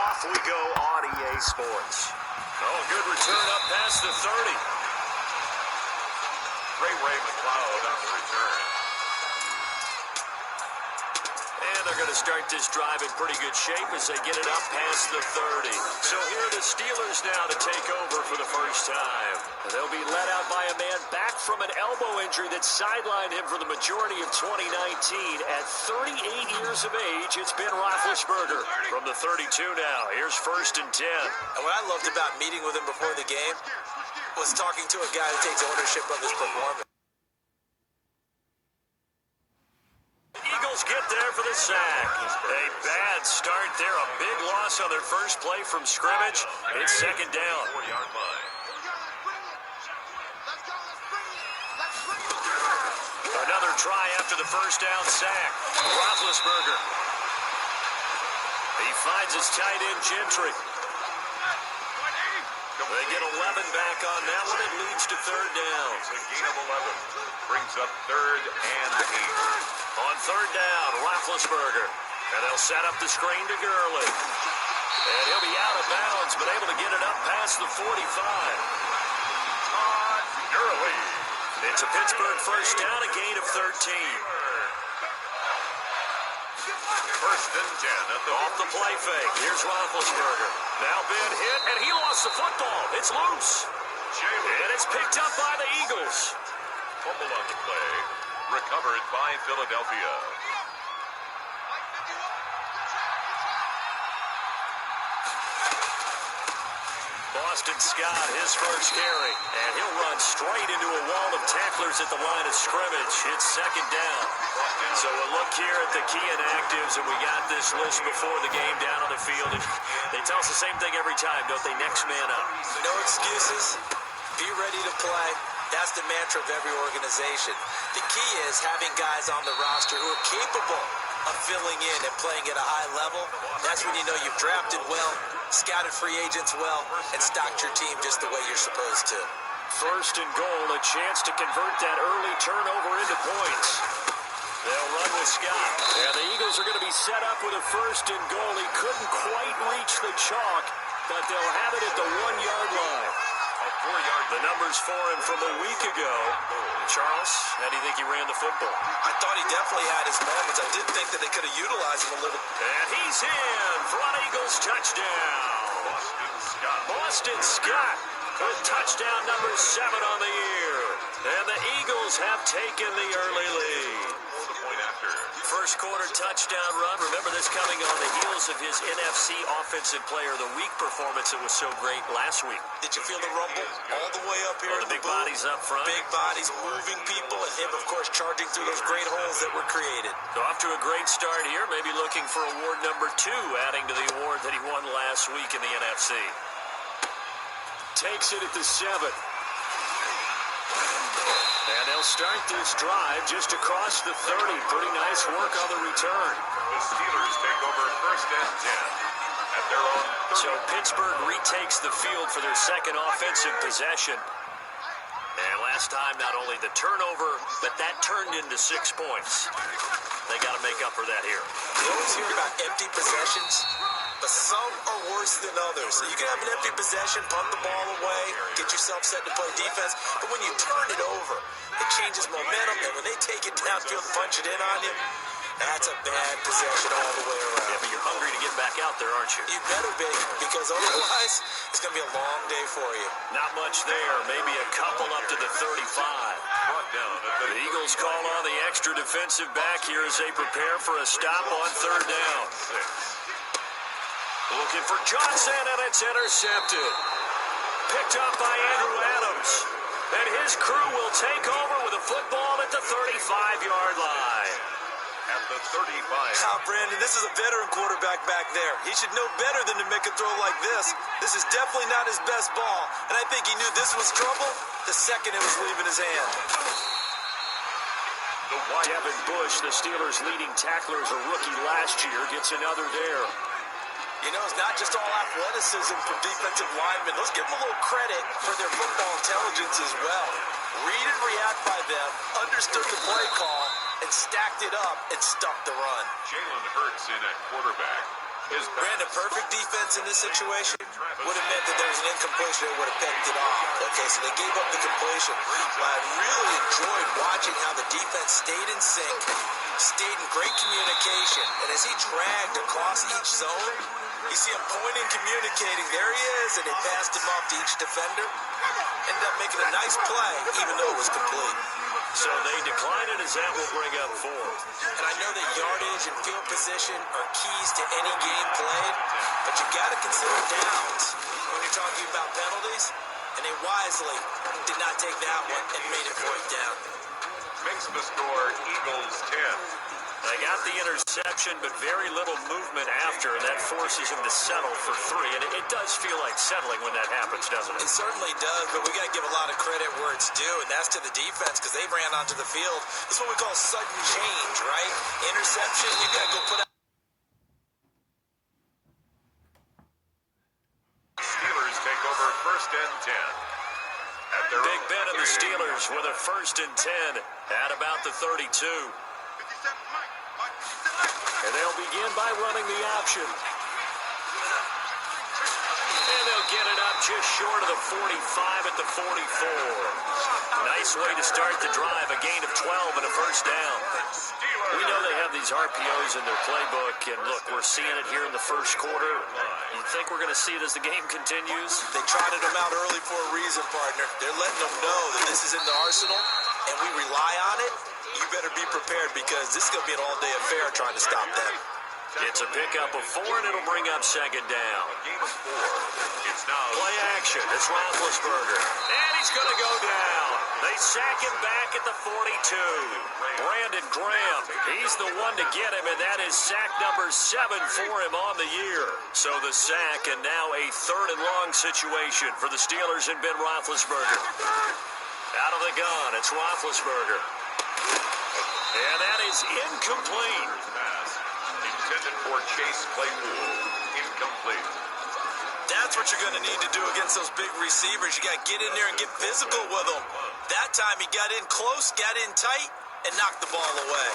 off we go on EA Sports. Oh, good return up past the 30. Ray McLeod on the return. And they're going to start this drive in pretty good shape as they get it up past the 30. So here are the Steelers now to take over for the first time. They'll be led out by a man back from an elbow injury that sidelined him for the majority of 2019. At 38 years of age, it's been Roethlisberger from the 32 now. Here's 1st and 10. And what I loved about meeting with him before the game was talking to a guy who takes ownership of his performance. Eagles get there for the sack. A bad start there. A big loss on their first play from scrimmage. It's 2nd down. 4-yard line. Another try after the first down sack. Roethlisberger. He finds his tight end Gentry. They get 11 back on that one. It leads to 3rd down. It's a gain of 11. Brings up 3rd and 8. On 3rd down, Roethlisberger. And they'll set up the screen to Gurley. And he'll be out of bounds, but able to get it up past the 45. Todd Gurley. It's a Pittsburgh first down, a gain of 13. 1st and 10 at the off the play fake. Here's Roethlisberger. Now been hit, and he lost the football. It's loose. And it's picked up by the Eagles. Fumble on the play. Recovered by Philadelphia. Boston Scott, his first carry. And he'll run straight into a wall of tacklers at the line of scrimmage. It's 2nd down. So a look here at the key inactives, and we got this list before the game down on the field. And they tell us the same thing every time, don't they? Next man up. No excuses. Be ready to play. That's the mantra of every organization. The key is having guys on the roster who are capable of filling in and playing at a high level. That's when you know you've drafted well, scouted free agents well, and stocked your team just the way you're supposed to. 1st and goal, a chance to convert that early turnover into points. They'll run with Scott. And the Eagles are going to be set up with a 1st and goal. He couldn't quite reach the chalk, but they'll have it at the 1-yard line. The numbers for him from a week ago. Charles, how do you think he ran the football? I thought he definitely had his moments. I did think that they could have utilized him a little. And he's in for an Eagles touchdown. Boston Scott with touchdown number 7 on the year. And the Eagles have taken the early lead. First quarter touchdown run. Remember this coming on the heels of his NFC Offensive Player of the Week performance that was so great last week. Did you feel the rumble all the way up here? Oh, the big bodies up front. Big bodies moving people, and him, of course, charging through those great holes that were created. So off to a great start here. Maybe looking for award number 2, adding to the award that he won last week in the NFC. Takes it at the 7. And they'll start this drive just across the 30. Pretty nice work on the return. The Steelers take over 1st and 10 at their own 30. So Pittsburgh retakes the field for their 2nd offensive possession. And last time, not only the turnover, but that turned into 6 points. They got to make up for that here. You always hear about empty possessions, but some are worse than others. So you can have an empty possession, punt the ball away, get yourself set to play defense, but when you turn it over, it changes momentum, and when they take it downfield and punch it in on you, that's a bad possession all the way around. Yeah, but you're hungry to get back out there, aren't you? You better be, because otherwise, it's going to be a long day for you. Not much there. Maybe a couple up to the 35. The Eagles call on the extra defensive back here as they prepare for a stop on 3rd down. Looking for Johnson, and it's intercepted. Picked up by Andrew Adams. And his crew will take over with a football at the 35-yard line. At the 35. Brandon, this is a veteran quarterback back there. He should know better than to make a throw like this. This is definitely not his best ball. And I think he knew this was trouble the second it was leaving his hand. Devin Bush, the Steelers' leading tackler as a rookie last year, gets another there. You know, it's not just all athleticism from defensive linemen. Let's give them a little credit for their football intelligence as well. Read and react by them, understood the play call, and stacked it up and stuck the run. Jalen Hurts in at quarterback. Brandon, perfect defense in this situation would have meant that there was an incompletion that would have picked it off. Okay, so they gave up the completion. But I really enjoyed watching how the defense stayed in sync, stayed in great communication, and as he dragged across each zone, you see him pointing, communicating. There he is, and they passed him off to each defender. Ended up making a nice play, even though it was complete. So they decline it as that will bring up fourth. And I know that yardage and field position are keys to any game played, but you got to consider downs when you're talking about penalties, and they wisely did not take that one and made it fourth down. Makes the score Eagles 10. They got the interception, but very little movement after, and that forces him to settle for three. And it does feel like settling when that happens, doesn't it? It certainly does, but we got to give a lot of credit where it's due, and that's to the defense because they ran onto the field. This is what we call sudden change, right? Interception, you got to go put out. Steelers take over first and 10. Big Ben and the Steelers with a first and 10 at about the 32. And they'll begin by running the option. And they'll get it up just short of the 45 at the 44. Nice way to start the drive, a gain of 12 and a first down. We know they have these RPOs in their playbook, and look, we're seeing it here in the first quarter. You think we're going to see it as the game continues? They trotted them out early for a reason, partner. They're letting them know that this is in the arsenal, and we rely on it. You better be prepared because this is going to be an all-day affair trying to stop them. It's a pickup of 4, and it'll bring up second down. It's now Play action. It's Roethlisberger. And he's going to go down. They sack him back at the 42. Brandon Graham, he's the one to get him, and that is sack number 7 for him on the year. So the sack, and now a third and long situation for the Steelers and Ben Roethlisberger. Out of the gun, it's Roethlisberger. And that is incomplete. pass. Intended for Chase Claypool. Incomplete. That's what you're going to need to do against those big receivers. You got to get in there and get physical with them. That time he got in close, got in tight, and knocked the ball away.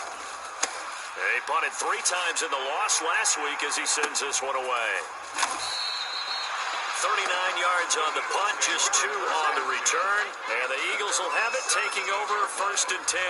He punted 3 times in the loss last week as he sends this one away. 39 yards on the punt, just 2 on the return. And the Eagles will have it, taking over first and 10.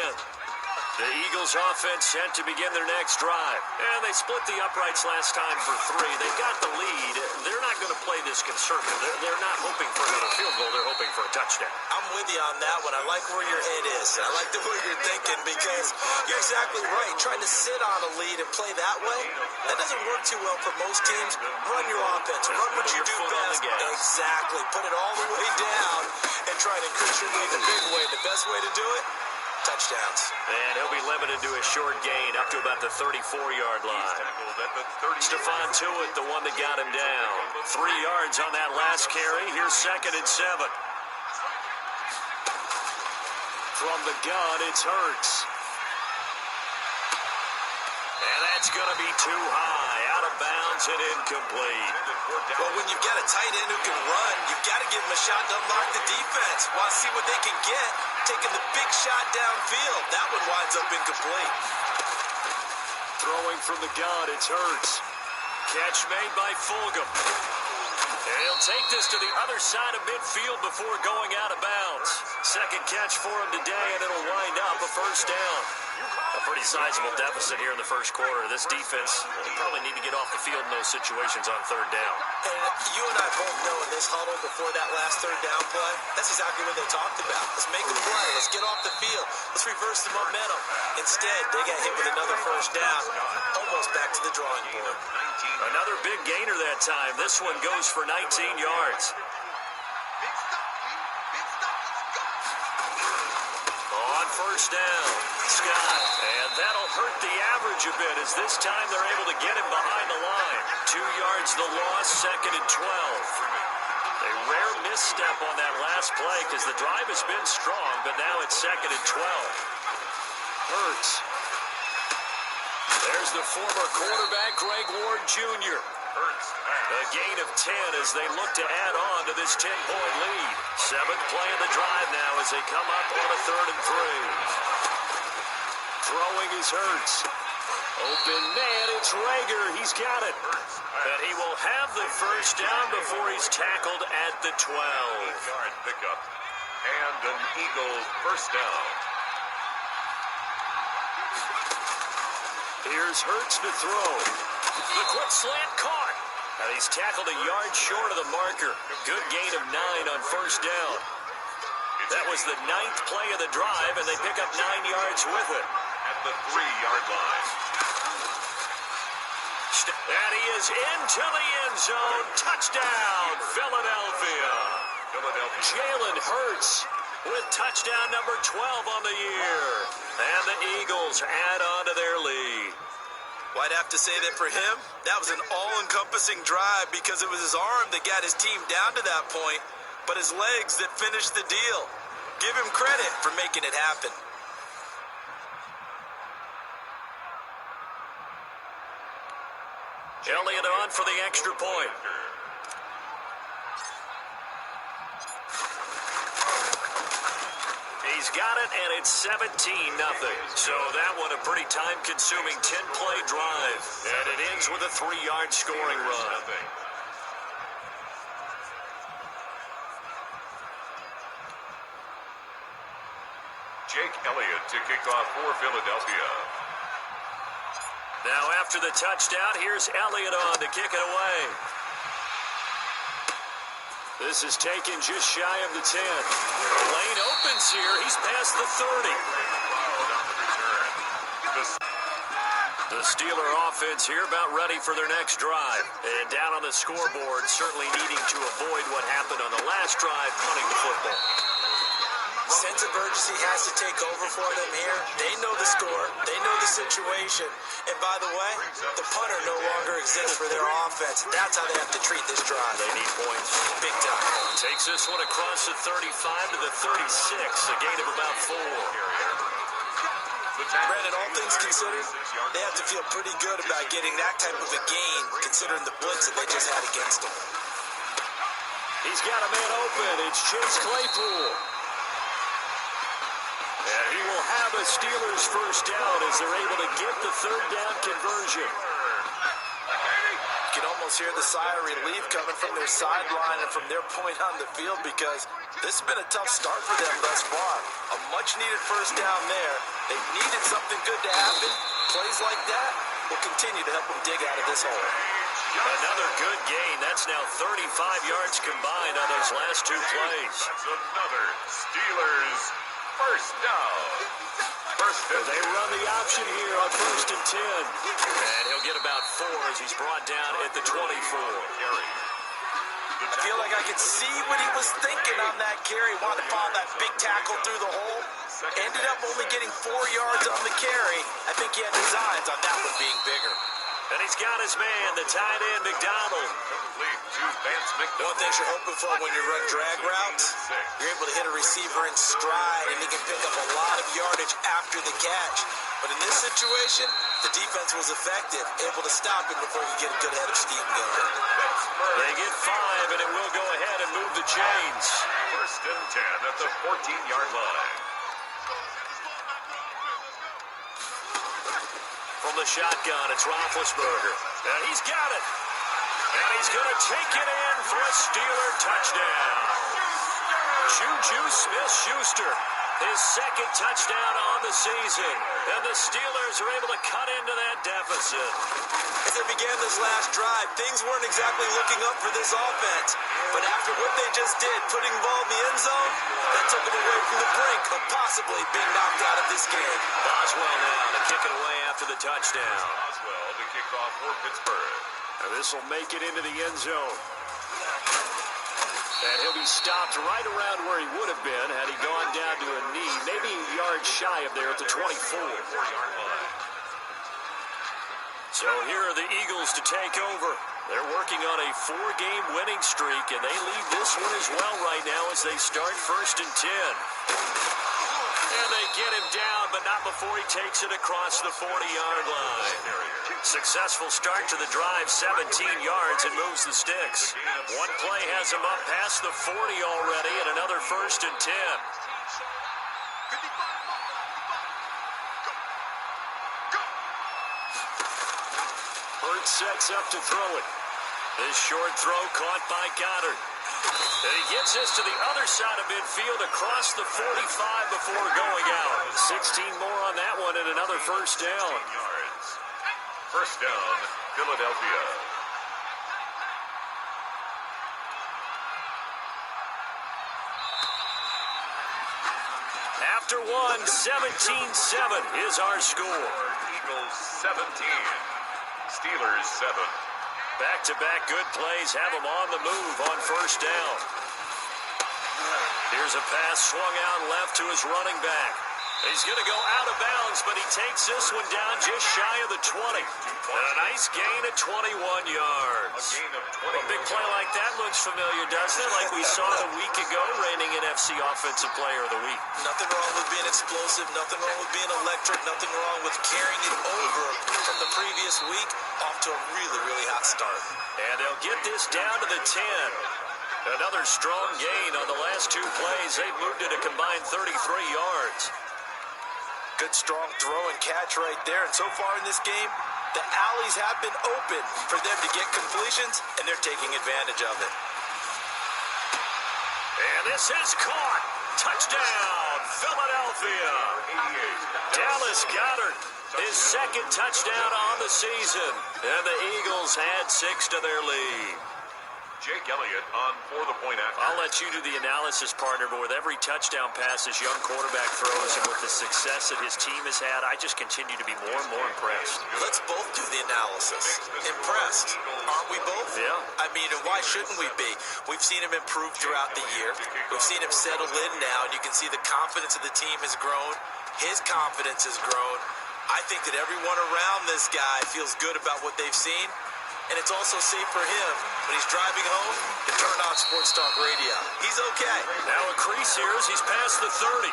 The Eagles offense set to begin their next drive. And they split the uprights last time for 3. They've got the lead. They're not going to play this conservative. They're not hoping for another field goal. They're hoping for a touchdown. I'm with you on that one. I like where your head is. I like the way you're thinking because you're exactly right. Trying to sit on a lead and play that way, that doesn't work too well for most teams. Run your offense. Run what you do best. Exactly. Put it all the way down and try to increase your lead the big way. The best way to do it, touchdowns. And he'll be limited to a short gain up to about the 34-yard line. Stephon Tuitt, the one that got him down. 3 yards on that last carry. Here's second and 7. From the gun, it's Hurts. And that's going to be too high. Out of bounds and incomplete. Well, when you've got a tight end who can run, you've got to give him a shot to unlock the defense. Want to see what they can get. Taking the big shot downfield. That one winds up incomplete. Throwing from the gun, it's Hurts. Catch made by Fulgham. And he'll take this to the other side of midfield before going out of bounds. Second catch for him today, and it'll wind up a first down. A pretty sizable deficit here in the first quarter. This defense will probably need to get off the field in those situations on third down. And you and I both know in this huddle before that last third down play, that's exactly what they talked about. Let's make a play. Let's get off the field. Let's reverse the momentum. Instead, they got hit with another first down. Almost back to the drawing board. Another big gainer that time. This one goes for 19 yards. On first down, Scott. And that'll hurt the average a bit as this time they're able to get him behind the line. 2 yards the loss, second and 12. A rare misstep on that last play because the drive has been strong, but now it's second and 12. Hurts. There's the former quarterback, Greg Ward Jr. A gain of 10 as they look to add on to this 10-point lead. 7th play of the drive now as they come up on a 3rd and 3. Throwing is Hurts. Open man, it's Rager. He's got it. And he will have the first down before he's tackled at the 12. 8-yard pickup and an Eagles first down. Here's Hurts to throw. The quick slant caught. And he's tackled a yard short of the marker. Good gain of 9 on first down. That was the 9th play of the drive, and they pick up 9 yards with it. At the 3-yard line. And he is into the end zone. Touchdown, Philadelphia. Jalen Hurts with touchdown number 12 on the year. And the Eagles add on to their lead. Well, I'd have to say that for him, that was an all-encompassing drive because it was his arm that got his team down to that point, but his legs that finished the deal. Give him credit for making it happen. Elliott on for the extra point. He's got it, and it's 17-0. So that one a pretty time-consuming 10-play drive. And it ends with a 3-yard scoring run. Jake Elliott to kick off for Philadelphia. Now after the touchdown, here's Elliott on to kick it away. This is taken just shy of the 10. The lane opens here. He's past the 30. The Steeler offense here about ready for their next drive. And down on the scoreboard, certainly needing to avoid what happened on the last drive, punting the football. Sense of urgency has to take over for them here. They know the score. They know the situation. And by the way, the punter no longer exists for their offense. That's how they have to treat this drive. They need points. Big time. Takes this one across the 35 to the 36, a gain of about 4. Brandon, all things considered, they have to feel pretty good about getting that type of a gain, considering the blitz that they just had against them. He's got a man open. It's Chase Claypool. And he will have a Steelers first down as they're able to get the third down conversion. You can almost hear the sigh of relief coming from their sideline and from their point on the field because this has been a tough start for them thus far. A much-needed first down there. They needed something good to happen. Plays like that will continue to help them dig out of this hole. Another good gain. That's now 35 yards combined on those last 2 plays. That's another Steelers first down. They run the option here on 1st and 10. And he'll get about 4 as he's brought down at the 24. I feel like I could see what he was thinking on that carry. Wanted to follow that big tackle through the hole. Ended up only getting 4 yards on the carry. I think he had designs on that one being bigger. And he's got his man, the tight end, McDonald. One thing you're hoping for when you run drag routes, you're able to hit a receiver in stride, and he can pick up a lot of yardage after the catch. But in this situation, the defense was effective, able to stop him before he could get a good head of steam going. They get 5, and it will go ahead and move the chains. 1st and 10 at the 14-yard line. From the shotgun, it's Roethlisberger. And he's got it. And he's going to take it in for a Steeler touchdown. Juju Smith-Schuster, his 2nd touchdown on the season. And the Steelers are able to cut into that deficit. As they began this last drive, things weren't exactly looking up for this offense. But after what they just did, putting the ball in the end zone, that took them away from the brink of possibly being knocked out of this game. Boswell now to kick it away after the touchdown. Boswell to kick off for Pittsburgh. And this will make it into the end zone. And he'll be stopped right around where he would have been had he gone down to a knee, maybe a yard shy of there at the 24. So here are the Eagles to take over. They're working on a 4-game winning streak, and they lead this one as well right now as they start 1st and 10. And they get him down, but not before he takes it across the 40-yard line. Successful start to the drive, 17 yards, and moves the sticks. One play has him up past the 40 already, and another 1st and 10. sets up to throw it. This short throw caught by Goddard. And he gets this to the other side of midfield across the 45 before going out. 16 more on that one and another first down. First down, Philadelphia. After one, 17-7 is our score. Eagles 17, Steelers 7. Back-to-back good plays have them on the move on first down. Here's a pass swung out left to his running back. He's going to go out of bounds, but he takes this one down just shy of the 20. And a nice gain of 21 yards. A big play like that looks familiar, doesn't it? Like we saw a week ago, reigning NFC Offensive Player of the Week. Nothing wrong with being explosive, nothing wrong with being electric, nothing wrong with carrying it over from the previous week off to a really, really hot start. And they'll get this down to the 10. Another strong gain on the last two plays. They've moved it a combined 33 yards. Good, strong throw and catch right there. And so far in this game, the alleys have been open for them to get completions, and they're taking advantage of it. And this is caught. Touchdown, Philadelphia. Dallas Goedert, his second touchdown on the season. And the Eagles add 6 to their lead. Jake Elliott on for the point after. I'll let you do the analysis, partner, but with every touchdown pass his young quarterback throws and with the success that his team has had, I just continue to be more and more impressed. Let's both do the analysis. Impressed, aren't we both? Yeah. I mean, and why shouldn't we be? We've seen him improve throughout the year. We've seen him settle in now, and you can see the confidence of the team has grown. His confidence has grown. I think that everyone around this guy feels good about what they've seen. And it's also safe for him when he's driving home to turn on Sports Talk Radio. He's okay. Now a crease here as he's past the 30.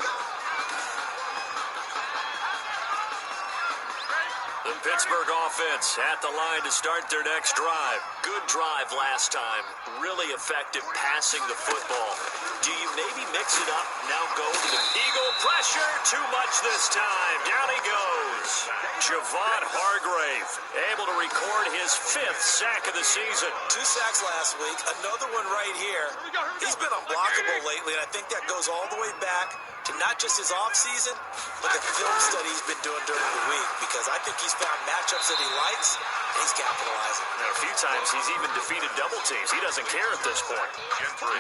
The Pittsburgh offense at the line to start their next drive. Good drive last time. Really effective passing the football. Do you maybe mix it up? Now go to the Eagle pressure. Too much this time. Down he goes. Javon Hargrave able to record his 5th sack of the season. 2 sacks last week. Another one right here. He's been unblockable lately, and I think that goes all the way back to not just his offseason, but the film study he's been doing during the week, because I think he's found matchups that he likes, and he's capitalizing. Now, a few times he's even defeated double teams. He doesn't care at this point.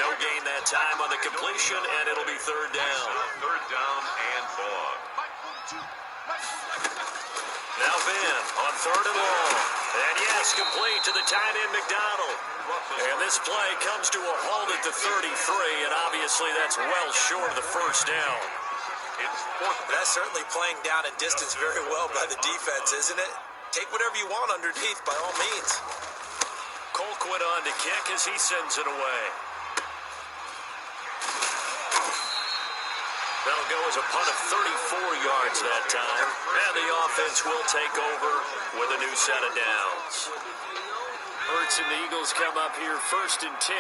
No gain that time on the completion, and it'll be third down. Third down and long. Now Ben on third and long. And yes, complete to the tight end McDonald. And this play comes to a halt at the 33, and obviously that's well short of the first down. That's certainly playing down in distance very well by the defense, isn't it? Take whatever you want underneath, by all means. Colquitt on to kick as he sends it away. That'll go as a punt of 34 yards that time. And the offense will take over with a new set of downs. Hurts and the Eagles come up here first and 10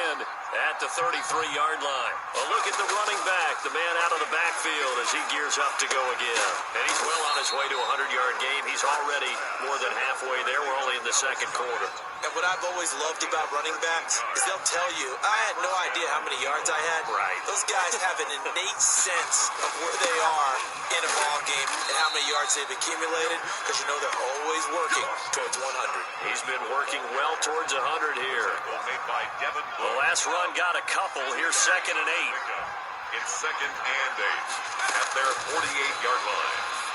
at the 33-yard line. A look at the running back, the man out of the backfield as he gears up to go again. And he's well on his way to a 100-yard game. He's already more than halfway there. We're only in the second quarter. And what I've always loved about running backs is they'll tell you, I had no idea how many yards I had. Right. Those guys have an innate sense of where they are in a ball game and how many yards they've accumulated, because you know they're always working towards 100. He's been working well towards 100 here. Made by Devin. The last run got a couple. Here's second and 8. It's second and 8 at their 48-yard line.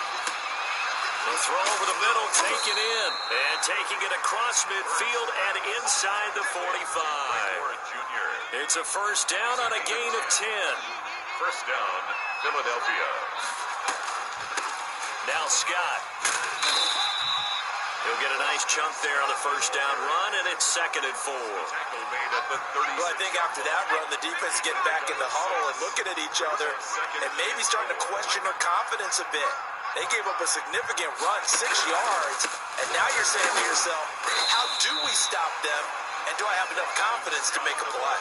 The throw over the middle, taken in, and taking it across midfield and inside the 45. It's a first down on a gain of 10. First down, Philadelphia. Now Scott. He'll get a nice chunk there on the first down run, and it's second and 4. Tackle made at the 36. Well, I think after that run, the defense getting back in the huddle and looking at each other and maybe starting to question their confidence a bit. They gave up a significant run, 6 yards, and now you're saying to yourself, how do we stop them, and do I have enough confidence to make a play?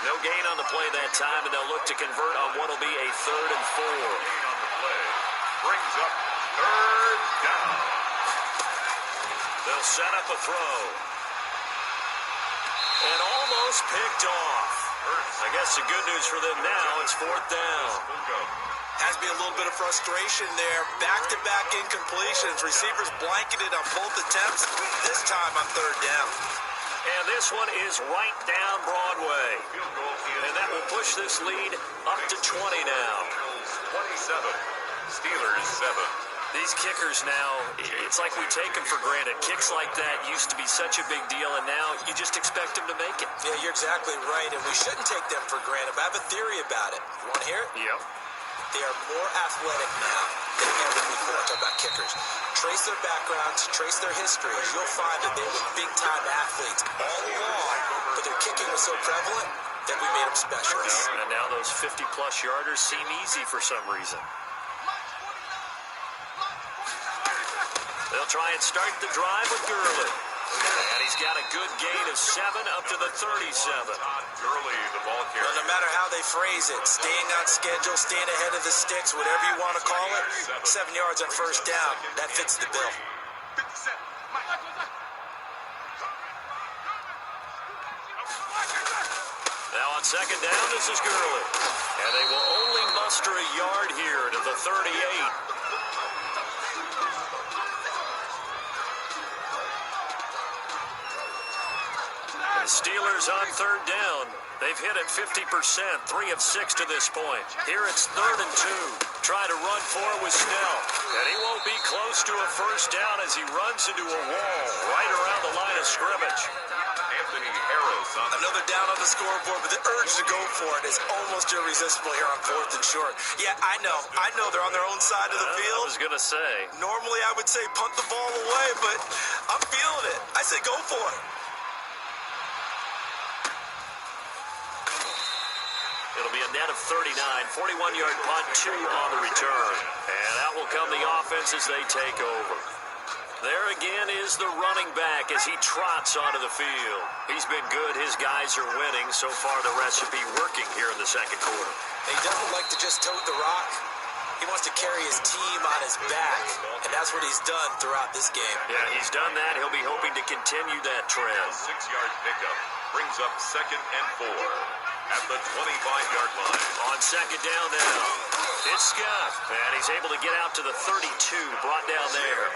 No gain on the play that time, and they'll look to convert on what will be a third and 4. On the play. Brings up third down. They'll set up a throw. And almost picked off. I guess the good news for them now, it's 4th down. Has to be a little bit of frustration there. Back-to-back incompletions. Receivers blanketed on both attempts. This time on 3rd down. And this one is right down Broadway. And that will push this lead up to 20 now. 27. Steelers 7. These kickers now, it's like we take them for granted. Kicks like that used to be such a big deal, and now you just expect them to make it. Yeah, you're exactly right, and we shouldn't take them for granted. But I have a theory about it. You want to hear it? Yep. They are more athletic now than ever before. Talk about kickers. Trace their backgrounds, trace their histories. You'll find that they were big-time athletes all along, but their kicking was so prevalent that we made them specialists. And now those 50-plus yarders seem easy for some reason. They'll try and start the drive with Gurley. And he's got a good gain of 7 up to the 37. Gurley, the ball carrier. Well, no matter how they phrase it, staying on schedule, staying ahead of the sticks, whatever you want to call it, 7 yards on 1st down, that fits the bill. Now on 2nd down, this is Gurley. And they will only muster a yard here to the 38. The Steelers on 3rd down. They've hit it 50%, 3 of 6 to this point. Here it's 3rd and 2. Try to run for it with Snell. And he won't be close to a 1st down as he runs into a wall right around the line of scrimmage. Anthony Harris on Another down on the scoreboard, but the urge to go for it is almost irresistible here on 4th and short. Yeah, I know they're on their own side of the field. I was going to say. Normally I would say punt the ball away, but I'm feeling it. I say go for it. It'll be a net of 39, 41-yard punt, 2 on the return. And out will come the offense as they take over. There again is the running back as he trots onto the field. He's been good. His guys are winning. So far, the recipe working here in the 2nd quarter. He doesn't like to just tote the rock. He wants to carry his team on his back, and that's what he's done throughout this game. Yeah, he's done that. He'll be hoping to continue that trend. 6-yard pickup brings up 2nd and 4 at the 25-yard line. On 2nd down now, it's Scott, and he's able to get out to the 32, brought down there.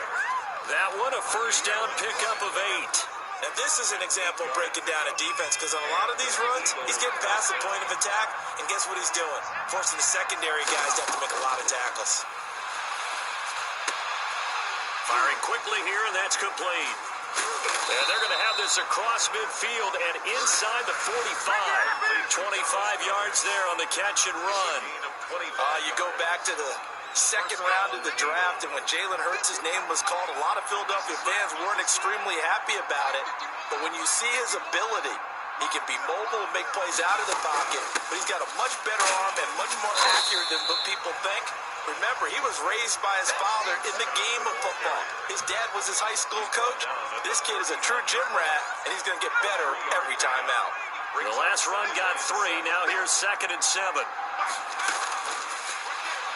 That one, a 1st down pickup of 8. And this is an example of breaking down a defense, because on a lot of these runs, he's getting past the point of attack, and guess what he's doing? Forcing the secondary guys to have to make a lot of tackles. Firing quickly here, and that's complete. And they're going to have this across midfield and inside the 45. 25 yards there on the catch and run. You go back to the 2nd round of the draft, and when Jalen Hurts' name was called, a lot of Philadelphia fans weren't extremely happy about it. But when you see his ability, he can be mobile and make plays out of the pocket, but he's got a much better arm and much more accurate than what people think. Remember, he was raised by his father in the game of football. His dad was his high school coach. This kid is a true gym rat, and he's going to get better every time out. The last run got 3. Now here's 2nd and 7.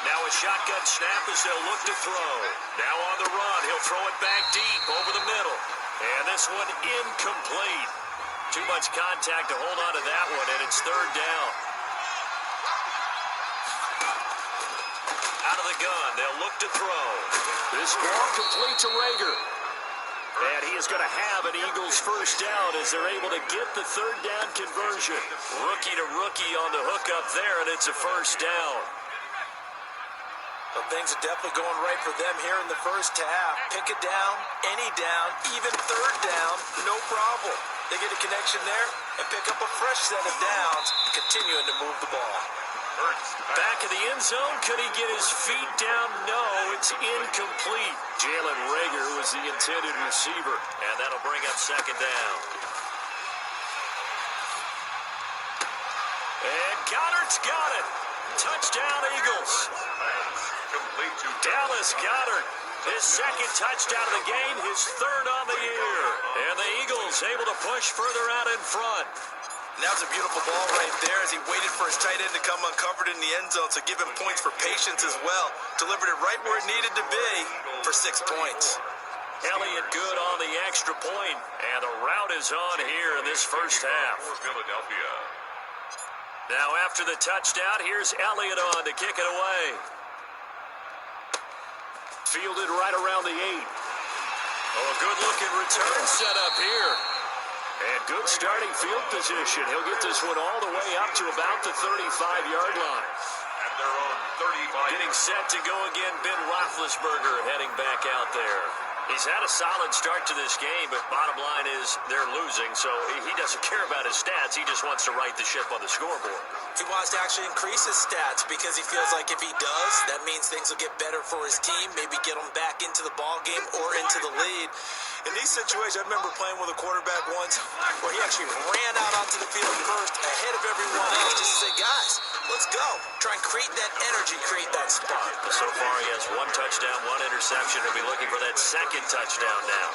Now a shotgun snap as they'll look to throw. Now on the run, he'll throw it back deep over the middle. And this one incomplete. Too much contact to hold on to that one, and it's 3rd down. Out of the gun, they'll look to throw. This ball complete to Rager. And he is going to have an Eagles 1st down as they're able to get the 3rd down conversion. Rookie to rookie on the hookup there, and it's a 1st down. But things are definitely going right for them here in the 1st half. Pick it down, any down, even 3rd down, no problem. They get a connection there and pick up a fresh set of downs, continuing to move the ball. Back in the end zone, could he get his feet down? No, it's incomplete. Jalen Rager was the intended receiver, and that'll bring up 2nd down. And Goddard's got it. Touchdown, Eagles. Complete to Dallas Goedert, his 2nd touchdown of the game, his 3rd on the year. And the Eagles able to push further out in front. And that was a beautiful ball right there as he waited for his tight end to come uncovered in the end zone, so give him points for patience as well. Delivered it right where it needed to be for 6 points. Elliott good on the extra point, and the rout is on here in this first half. For Philadelphia. Now after the touchdown, here's Elliott on to kick it away. Fielded right around the 8. Oh, a good-looking return set up here. And good starting field position. He'll get this one all the way up to about the 35-yard line. At their own 35. Getting set to go again, Ben Roethlisberger heading back out there. He's had a solid start to this game, but bottom line is they're losing, so he doesn't care about his stats. He just wants to right the ship on the scoreboard. He wants to actually increase his stats because he feels like if he does, that means things will get better for his team, maybe get them back into the ball game or into the lead. In these situations, I remember playing with a quarterback once where he actually ran out onto the field first ahead of everyone else just to say, guys, let's go. Try and create that energy, create that spark. So far, he has 1 touchdown, 1 interception. He'll be looking for that second touchdown now.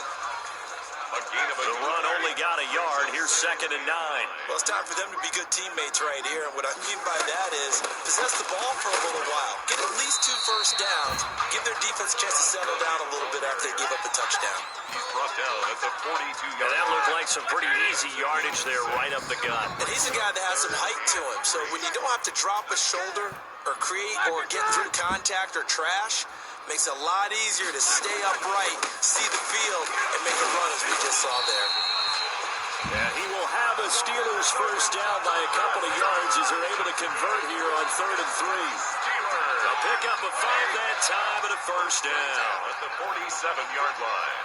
The run only got a yard. Here's 2nd and 9. Well, it's time for them to be good teammates right here. And what I mean by that is possess the ball for a little while. Get at least 2 first downs. Give their defense a chance to settle down a little bit after they give up a touchdown. He's brought down at the 42-yard line. That looked like some pretty easy yardage there right up the gut. And he's a guy that has some height to him. So when you don't have to drop a shoulder or create or get through contact or trash, makes it a lot easier to stay upright, see the field, and make a run as we just saw there. Yeah, he will have a Steelers first down by a couple of yards as they're able to convert here on 3rd and 3. They'll pick up a 5 that time and a first down. At the 47-yard line.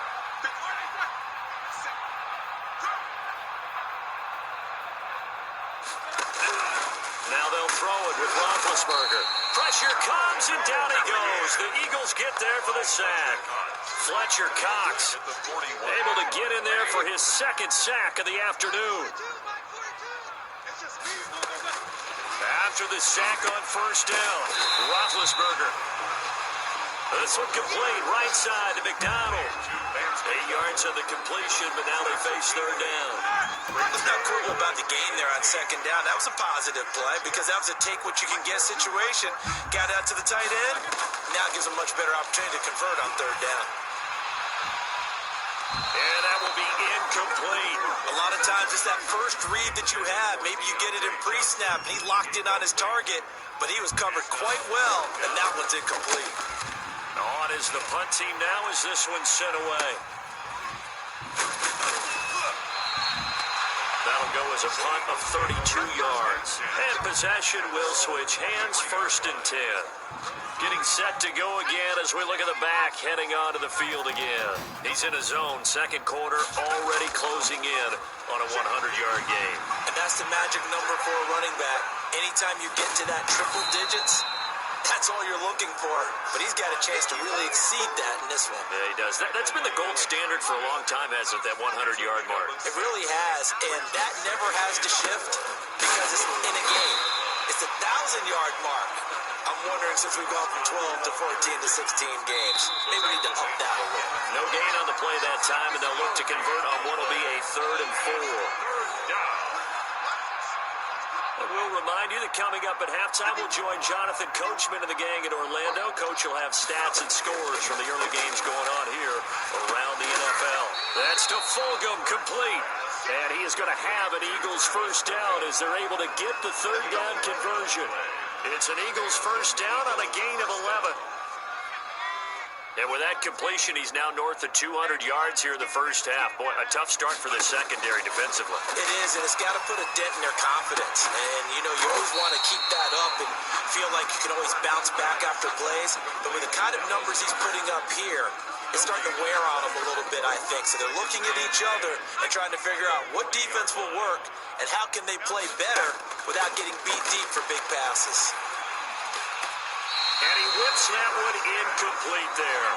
Now they'll throw it with Roethlisberger. Pressure comes, and down he goes. The Eagles get there for the sack. Fletcher Cox able to get in there for his 2nd sack of the afternoon. After the sack on first down, Roethlisberger. This one complete, right side to McDonald. 8 yards on the completion, but now they face 3rd down. What's not cool about the game there on 2nd down? That was a positive play because that was a take-what-you-can-get situation. Got out to the tight end. Now it gives them much better opportunity to convert on 3rd down. And that will be incomplete. A lot of times it's that first read that you have. Maybe you get it in pre-snap. He locked in on his target, but he was covered quite well, and that one's incomplete. On is the punt team now as this one's sent away. That'll go as a punt of 32 yards. And possession will switch hands, 1st and 10. Getting set to go again as we look at the back, heading onto the field again. He's in his zone, 2nd quarter, already closing in on a 100-yard game. And that's the magic number for a running back. Anytime you get to that triple digits, that's all you're looking for. But he's got a chance to really exceed that in this one. Yeah, he does. That's been the gold standard for a long time, hasn't it, that 100-yard mark? It really has, and that never has to shift because it's in a game. It's a 1,000-yard mark. I'm wondering since we've gone from 12 to 14 to 16 games, maybe we need to up that a little. No gain on the play that time, and they'll look to convert on what will be a 3rd and 4. We'll remind you that coming up at halftime, we'll join Jonathan Coachman and the gang in Orlando. Coach will have stats and scores from the early games going on here around the NFL. That's to Fulgham, complete. And he is going to have an Eagles first down as they're able to get the 3rd down conversion. It's an Eagles first down on a gain of 11. And with that completion, he's now north of 200 yards here in the first half. Boy, a tough start for the secondary defensively. It is, and it's got to put a dent in their confidence. And, you know, you always want to keep that up and feel like you can always bounce back after plays. But with the kind of numbers he's putting up here, it's starting to wear on them a little bit, I think. So they're looking at each other and trying to figure out what defense will work and how can they play better without getting beat deep for big passes. And he whips that one incomplete there.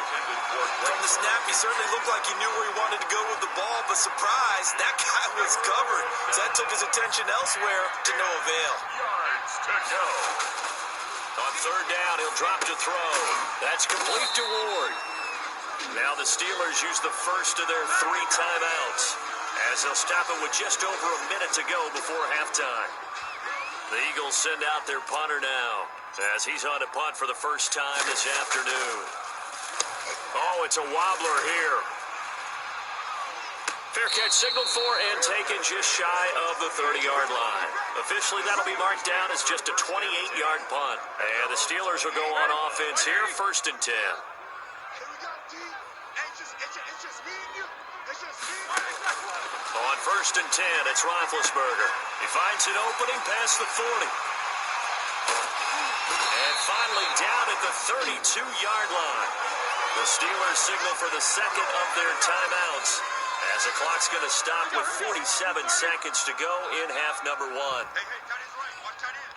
From the snap, he certainly looked like he knew where he wanted to go with the ball, but surprise, that guy was covered. So that took his attention elsewhere to no avail. Yards to go. On 3rd down, he'll drop to throw. That's complete to Ward. Now the Steelers use the first of their 3 timeouts as they'll stop it with just over a minute to go before halftime. The Eagles send out their punter now as he's on to punt for the first time this afternoon. Oh, it's a wobbler here. Fair catch signaled for and taken just shy of the 30-yard line. Officially, that'll be marked down as just a 28-yard punt. And the Steelers will go on offense here, 1st and 10. On 1st and 10, it's Roethlisberger. He finds an opening past the 40. And finally down at the 32-yard line. The Steelers signal for the second of their timeouts, as the clock's going to stop with 47 seconds to go in half number 1. Hey, tight end's right. Watch tight end.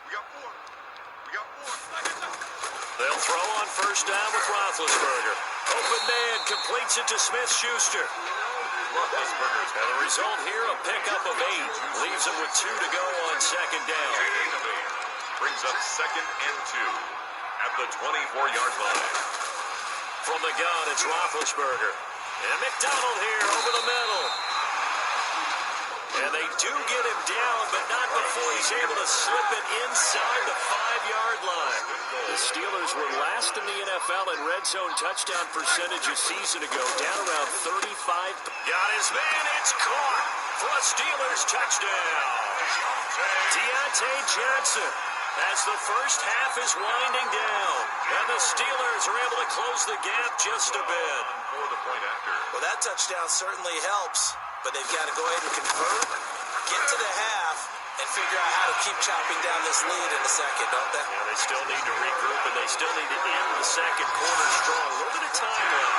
We got 4. They'll throw on 1st down with Roethlisberger. Open man completes it to Smith-Schuster. Roethlisberger's And the result here, a pickup of 8. Leaves him with 2 to go on 2nd down. Brings up 2nd and 2 at the 24-yard line. From the gun, it's Roethlisberger. And McDonald here over the middle. And they do get him down, but not before he's able to slip it inside the 5-yard line. The Steelers were last in the NFL in red zone touchdown percentage a season ago, down around 35. Got his man, it's caught for a Steelers touchdown. Deontay Johnson, as the first half is winding down, and the Steelers are able to close the gap just a bit. For the point after. Well, that touchdown certainly helps, but they've got to go ahead and convert, get to the half, and figure out how to keep chopping down this lead in the second, don't they? Yeah, they still need to regroup, and they still need to end the second quarter strong. A little bit of time left.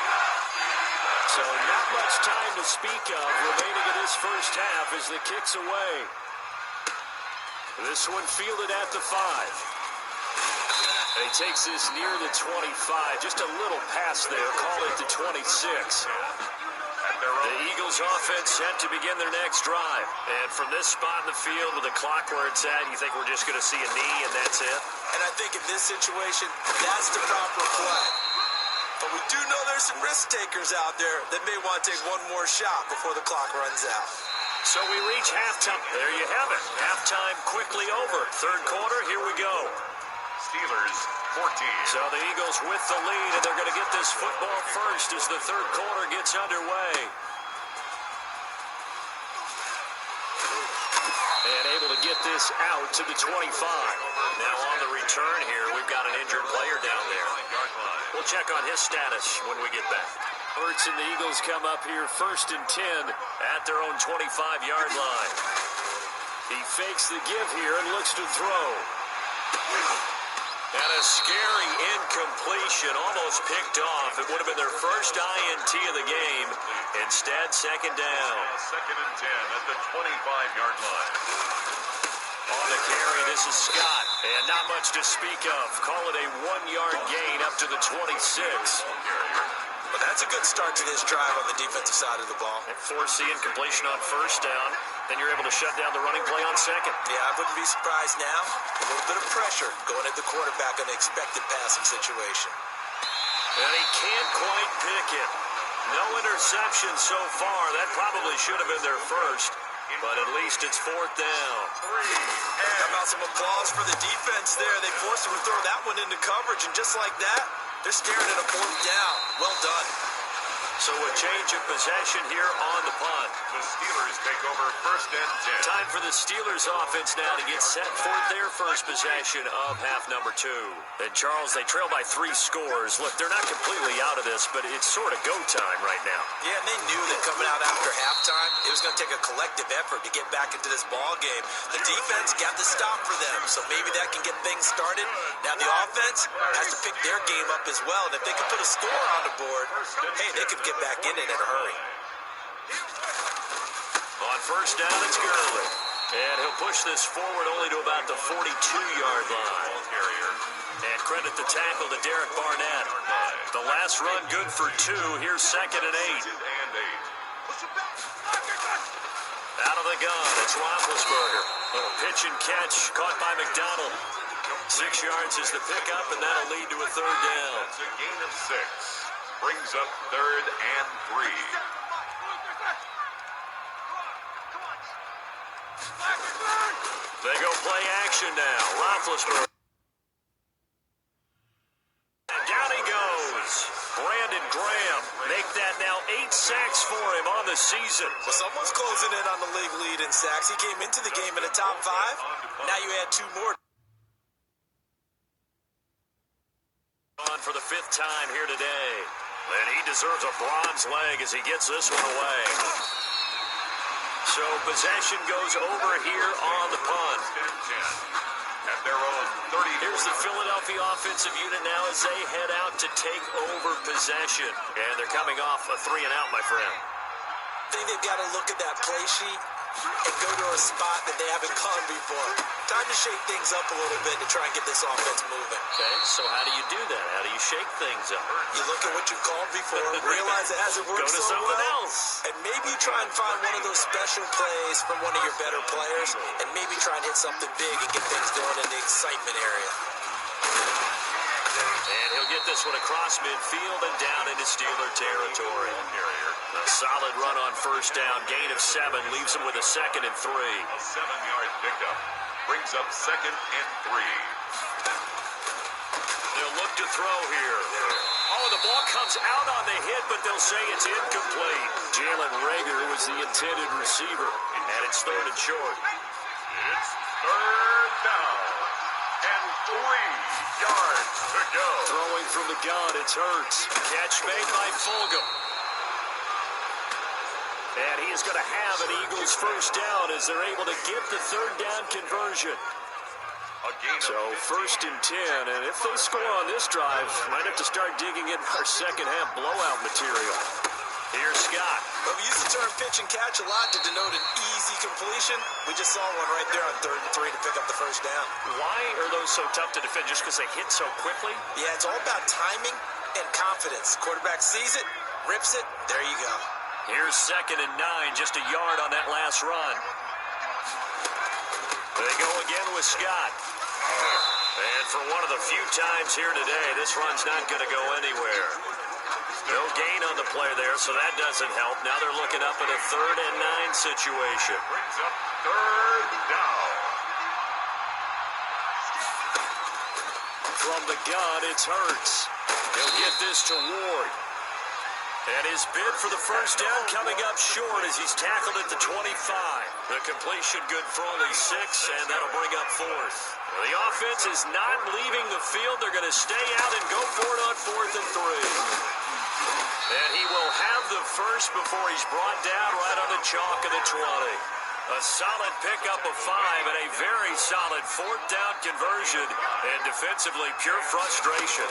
So not much time to speak of remaining in this first half as the kick's away. This one fielded at the 5. And he takes this near the 25. Just a little pass there. Call it the 26. The Eagles offense set to begin their next drive. And from this spot in the field with the clock where it's at, you think we're just going to see a knee and that's it? And I think in this situation, that's the proper play. But we do know there's some risk takers out there that may want to take one more shot before the clock runs out. So we reach halftime. There you have it. Halftime quickly over. Third quarter, here we go. Steelers 14. So the Eagles with the lead, and they're going to get this football first as the third quarter gets underway. And able to get this out to the 25. Now on the return here, we've got an injured player down there. We'll check on his status when we get back. Hurts and the Eagles come up here 1st and 10 at their own 25-yard line. He fakes the give here and looks to throw. And a scary incompletion, almost picked off. It would have been their first INT of the game. Instead, 2nd down. 2nd and 10 at the 25-yard line. On the carry, this is Scott. And not much to speak of. Call it a 1-yard gain up to the 26. Well, that's a good start to this drive on the defensive side of the ball. And forcing completion on 1st down. Then you're able to shut down the running play on 2nd. Yeah, I wouldn't be surprised now. A little bit of pressure going at the quarterback on the expected passing situation. And he can't quite pick it. No interception so far. That probably should have been their first. But at least it's 4th down. How about some applause for the defense there? They forced him to throw that one into coverage, and just like that, they're staring at a 4th down. Well done. So a change of possession here on the punt. The Steelers take over 1st and 10. Time for the Steelers offense now to get set for their first possession of half number 2. And Charles, they trail by 3 scores. Look, they're not completely out of this, but it's sort of go time right now. Yeah, and they knew that coming out after halftime, it was going to take a collective effort to get back into this ball game. The defense got the stop for them, so maybe that can get things started. Now the offense has to pick their game up as well, and if they can put a score on the board, hey, they could get back in it in a hurry. On 1st down, it's Gurley. And he'll push this forward only to about the 42-yard line. And credit the tackle to Derek Barnett. The last run good for 2. Here's 2nd and 8. Out of the gun, it's Roethlisberger. Little pitch and catch caught by McDonald. 6 yards is the pickup, and that'll lead to a 3rd down. That's a gain of 6. Brings up 3rd and 3. They go play action now. Roethlisberger. And down he goes. Brandon Graham. Make that now 8 sacks for him on the the season. Well, someone's closing in on the league lead in sacks. He came into the game in the top 5. Now you add 2 more. On for the 5th time here today. And he deserves a bronze leg as he gets this one away. So possession goes over here on the punt. At their own 30. Here's the Philadelphia offensive unit now as they head out to take over possession. And they're coming off a 3 and out, my friend. I think they've got to look at that play sheet and go to a spot that they haven't gone before. Time to shake things up a little bit to try and get this offense moving. Okay, so how do you do that? How do you shake things up? You look at what you've called before, realize it hasn't worked Go to so something well, else. and maybe try and find one of those special plays from one of your better players, and maybe try and hit something big and get things going in the excitement area. And he'll get this one across midfield and down into Steeler territory. A solid run on first down. Gain of 7 leaves him with a 2nd and 3. A 7-yard pickup brings up 2nd and 3. They'll look to throw here. Oh, the ball comes out on the hit, but they'll say it's incomplete. Jalen Reagor was the intended receiver, and it's 3rd and short. It's 3rd down and 3 yards to go. Throwing from the gun, it's Hurts. Catch made by Fulgham. And he is going to have an Eagles first down as they're able to get the 3rd down conversion. So 1st and 10, and if they score on this drive, might have to start digging in our second half blowout material. Here's Scott. Well, we use the term pitch and catch a lot to denote an easy completion. We just saw one right there on 3rd and 3 to pick up the first down. Why are those so tough to defend? Just because they hit so quickly? Yeah, it's all about timing and confidence. Quarterback sees it, rips it, there you go. Here's 2nd and 9, just a yard on that last run. They go again with Scott. And for one of the few times here today, this run's not going to go anywhere. No gain on the play there, so that doesn't help. Now they're looking up at a 3rd and 9 situation. Brings up 3rd down. From the gun, it's Hurts. He'll get this to Ward. And his bid for the first down coming up short as he's tackled at the 25. The completion good for only 6, and that'll bring up 4th. Well, the offense is not leaving the field. They're going to stay out and go for it on 4th and 3. And he will have the first before he's brought down right on the chalk of the 20. A solid pickup of 5 and a very solid 4th down conversion. And defensively, pure frustration.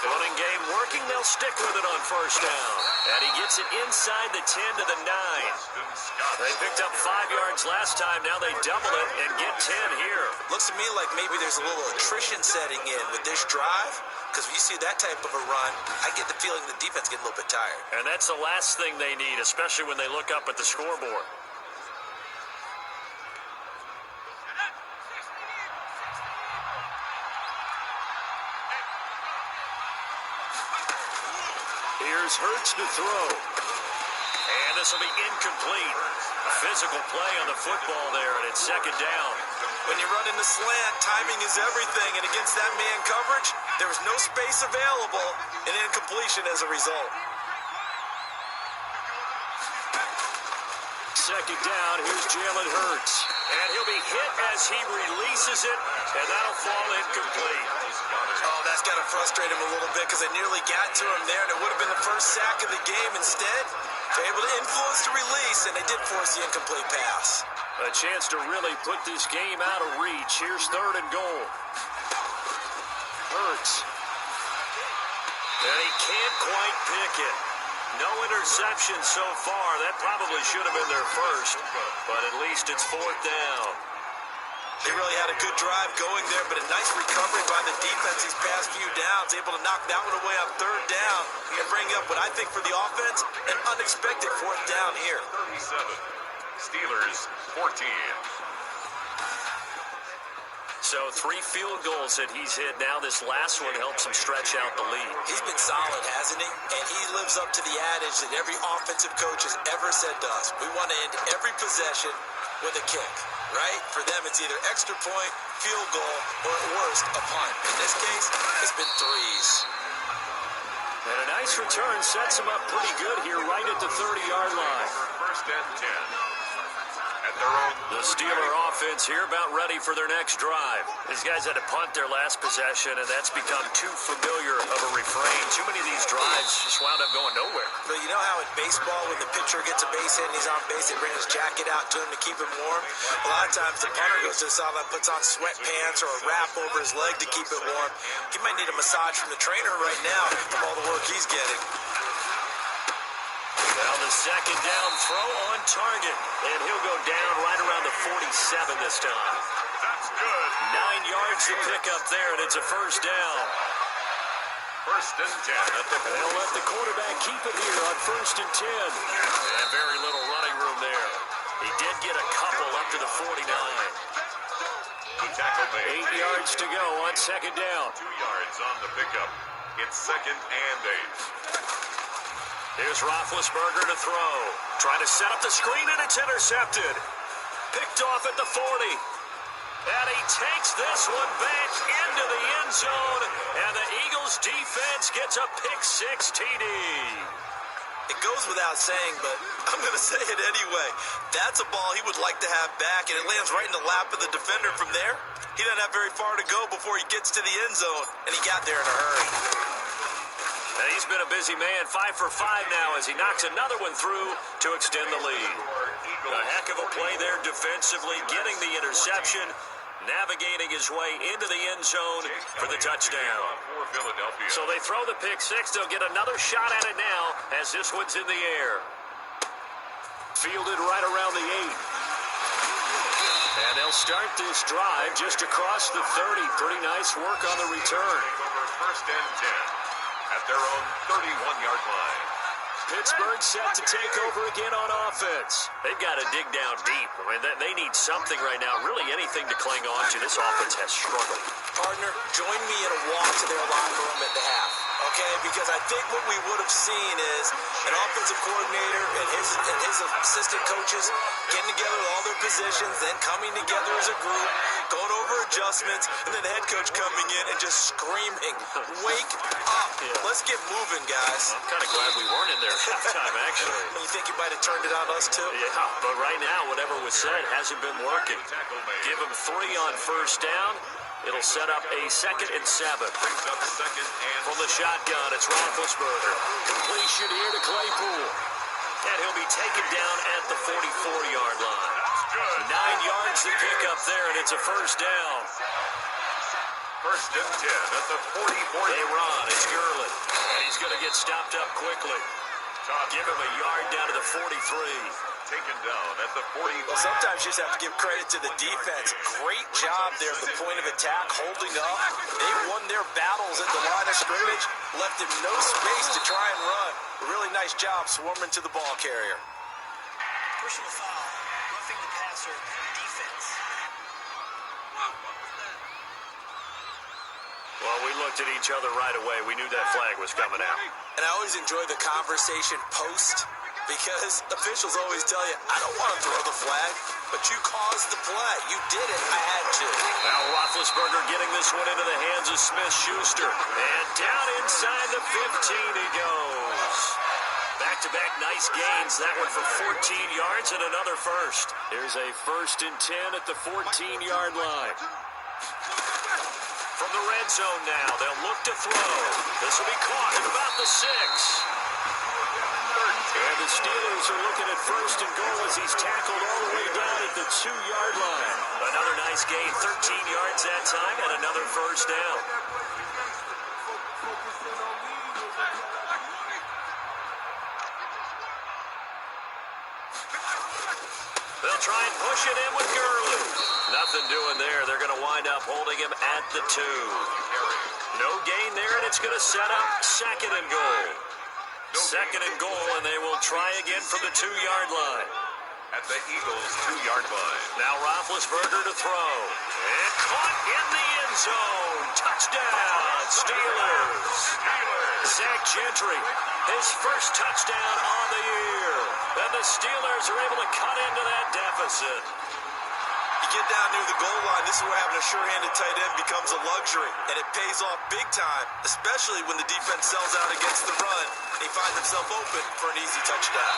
Running game working, they'll stick with it on first down. And he gets it inside the 10 to the 9. They picked up 5 yards last time, now they double it and get 10 here. Looks to me like maybe there's a little attrition setting in with this drive, because when you see that type of a run, I get the feeling the defense getting a little bit tired. And that's the last thing they need, especially when they look up at the scoreboard. Here's Hurts to throw. And this will be incomplete. A physical play on the football there, and it's 2nd down. When you run in the slant, timing is everything, and against that man coverage, there was no space available, and incompletion as a result. 2nd down, here's Jalen Hurts. And he'll be hit as he releases it, and that'll fall incomplete. Oh, that's got to frustrate him a little bit because they nearly got to him there, and it would have been the first sack of the game. Instead, they're able to influence the release, and they did force the incomplete pass. A chance to really put this game out of reach. Here's 3rd and goal. Hurts. And he can't quite pick it. No interception so far. That probably should have been their first, but at least it's 4th down. They really had a good drive going there, but a nice recovery by the defense these past few downs, able to knock that one away on 3rd down and bring up what I think for the offense, an unexpected 4th down here. 37. Steelers 14. So 3 field goals that he's hit now. This last one helps him stretch out the lead. He's been solid, hasn't he? And he lives up to the adage that every offensive coach has ever said to us. We want to end every possession with a kick, right? For them, it's either extra point, field goal, or at worst, a punt. In this case, it's been 3s. And a nice return sets him up pretty good here right at the 30-yard line. First and 10. At their own. The Steeler offense here about ready for their next drive. These guys had to punt their last possession, and that's become too familiar of a refrain. Too many of these drives just wound up going nowhere. But you know how in baseball, when the pitcher gets a base hit and he's on base, they bring his jacket out to him to keep him warm? A lot of times the punter goes to the sideline, puts on sweatpants or a wrap over his leg to keep it warm. He might need a massage from the trainer right now from all the work he's getting. Well, the second down throw on target, and he'll go down right around the 47 this time. That's good. 9 yards to pick up there, and it's a first down. First and 10 at the. They'll let the quarterback keep it here on first and 10. And very little running room there. He did get a couple up to the 49. The tackle made. 8 yards to go on second down. 2 yards on the pickup. It's second and 8. Here's Roethlisberger to throw. Trying to set up the screen, and it's intercepted. Picked off at the 40. And he takes this one back into the end zone. And the Eagles defense gets a pick-6 TD. It goes without saying, but I'm going to say it anyway. That's a ball he would like to have back, and it lands right in the lap of the defender from there. He doesn't have very far to go before he gets to the end zone, and he got there in a hurry. And he's been a busy man, 5 for 5 now as he knocks another one through to extend the lead. A heck of a play there defensively, getting the interception, navigating his way into the end zone for the touchdown. So they throw the pick-6. They'll get another shot at it now as this one's in the air. Fielded right around the 8. And they'll start this drive just across the 30. Pretty nice work on the return. First and 10. At their own 31-yard line. Pittsburgh set to take over again on offense. They've got to dig down deep. I mean, they need something right now, really anything to cling on to. This offense has struggled. Partner, join me in a walk to their locker room at the half, okay? Because I think what we would have seen is an offensive coordinator and his assistant coaches getting together with all their positions, then coming together as a group, going over adjustments, and then the head coach coming in and just screaming, "Wake up! Yeah. Let's get moving, guys." I'm kind of glad we weren't in there at halftime, actually. You think you might have turned it on us, too? Yeah, but right now, whatever was said hasn't been working. Give him 3 on first down. It'll set up a 2nd and 7. From the shotgun, it's Roethlisberger. Completion here to Claypool. And he'll be taken down at the 44-yard line. 9 yards to pick up there, and it's a first down. First and 10 at the 44. They run. It's Gurley. And he's going to get stopped up quickly. Give him a yard down to the 43. Taken down at the 40. Well, sometimes you just have to give credit to the defense. Great job there at the point of attack, holding up. They won their battles at the line of scrimmage, left him no space to try and run. A really nice job swarming to the ball carrier. Personal foul, roughing the passer, defense. Well, we looked at each other right away. We knew that flag was coming out. And I always enjoy the conversation post, because officials always tell you, I don't want to throw the flag, but you caused the play. You did it. I had to. Now Roethlisberger getting this one into the hands of Smith-Schuster. And down inside the 15 he goes. Back-to-back nice gains. That one for 14 yards and another first. Here's a 1st and 10 at the 14-yard line. From the red zone now, they'll look to throw. This will be caught at about the 6. And the Steelers are looking at 1st and goal as he's tackled all the way down at the 2-yard line. Another nice gain, 13 yards that time, and another first down. They'll try and push it in with Gurley. Nothing doing there. They're going to wind up holding him at the 2. No gain there, and it's going to set up 2nd and goal. 2nd and goal, and they will try again from the 2-yard line. At the Eagles' 2-yard line. Now Roethlisberger to throw. And caught in the end zone. Touchdown, Steelers. Zach Gentry, his first touchdown on the year. And the Steelers are able to cut into that deficit. You get down near the goal line, this is where having a sure-handed tight end becomes a luxury, and it pays off big time, especially when the defense sells out against the run, and he finds himself open for an easy touchdown.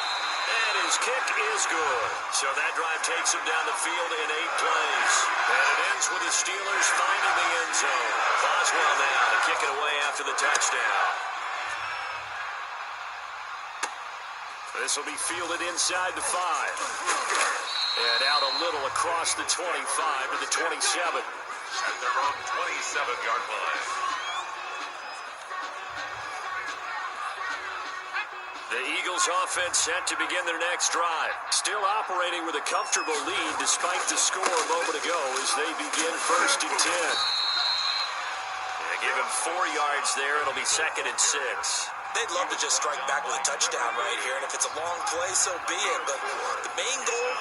And his kick is good. So that drive takes him down the field in 8 plays. And it ends with the Steelers finding the end zone. Boswell now to kick it away after the touchdown. This will be fielded inside the 5. And out a little across the 25 to the 27. At their own 27-yard line. The Eagles offense set to begin their next drive. Still operating with a comfortable lead despite the score a moment ago as they begin 1st and 10. Give him 4 yards there. It'll be 2nd and 6. They'd love to just strike back with a touchdown right here, and if it's a long play, so be it. But the main goal,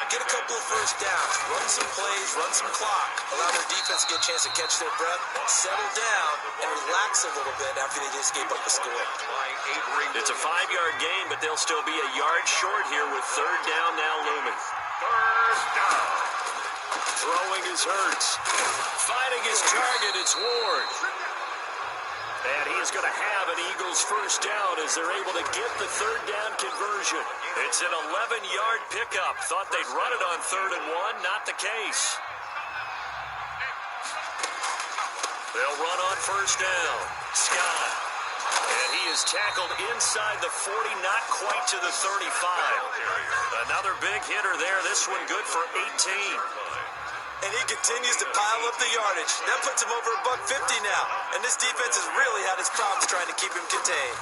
get a couple of first downs, run some plays, run some clock, allow their defense to get a chance to catch their breath, settle down, and relax a little bit after they just gave up the score. It's a 5-yard gain, but they'll still be a yard short here with 3rd down now looming. 3rd down. Throwing is Hurts. Finding his target, it's Ward. And he is going to have an Eagles first down as they're able to get the 3rd down conversion. It's an 11-yard pickup. Thought they'd run it on 3rd and 1. Not the case. They'll run on first down. Scott. And he is tackled inside the 40, not quite to the 35. Another big hitter there. This one good for 18. And he continues to pile up the yardage. That puts him over $150 now. And this defense has really had its problems trying to keep him contained.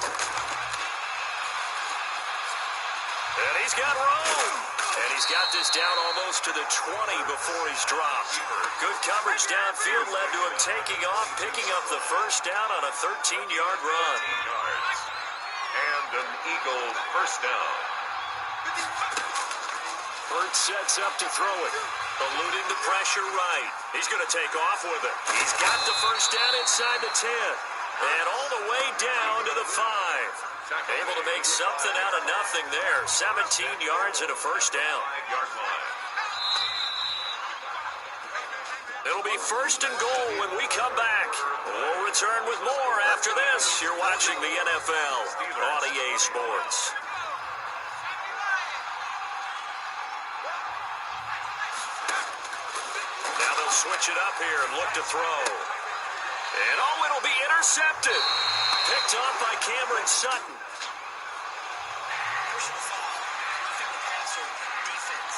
And he's got room. And he's got this down almost to the 20 before he's dropped. Good coverage downfield led to him taking off, picking up the first down on a 13-yard run. And an Eagle first down. Hurts sets up to throw it. Eluding the pressure right. He's going to take off with it. He's got the first down inside the 10. And all the way down to the 5. Able to make something out of nothing there. 17 yards and a first down. 5-yard line. It'll be 1st and goal when we come back. We'll return with more after this. You're watching the NFL on EA Sports. Now they'll switch it up here and look to throw. And it'll be intercepted. Picked off by Cameron Sutton. Personal foul. Roughing the passer. Defense.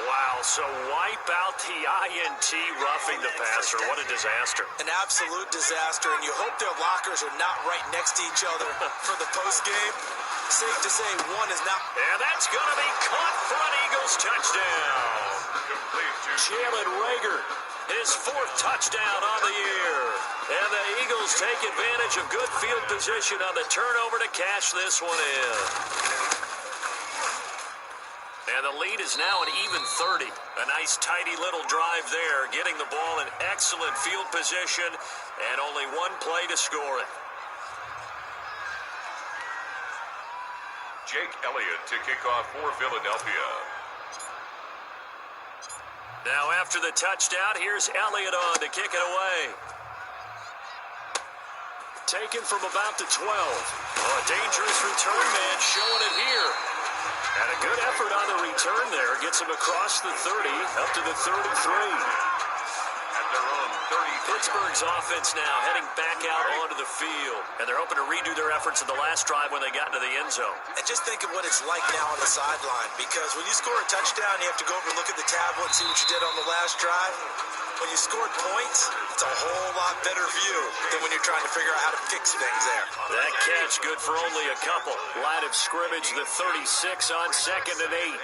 Wow, so wipe out the INT roughing the passer. What a disaster. An absolute disaster, and you hope their lockers are not right next to each other for the postgame. Safe to say one is not. And that's going to be caught for an Eagles touchdown. Complete to Jalen Reagor, his 4th touchdown on the year. And the Eagles take advantage of good field position on the turnover to cash this one in. And the lead is now an even 30. A nice tidy little drive there, getting the ball in excellent field position and only 1 play to score it. Jake Elliott to kick off for Philadelphia. Now after the touchdown, here's Elliott on to kick it away. Taken from about the 12. Oh, a dangerous return man showing it here. And a good effort on the return there. Gets him across the 30, up to the 33. At their own 30. Pittsburgh's offense now heading back out onto the field. And they're hoping to redo their efforts in the last drive when they got into the end zone. And just think of what it's like now on the sideline, because when you score a touchdown, you have to go over and look at the tablet and see what you did on the last drive. When you scored points, it's a whole lot better view than when you're trying to figure out how to fix things there. That catch good for only a couple. Line of scrimmage, the 36 on 2nd and 8.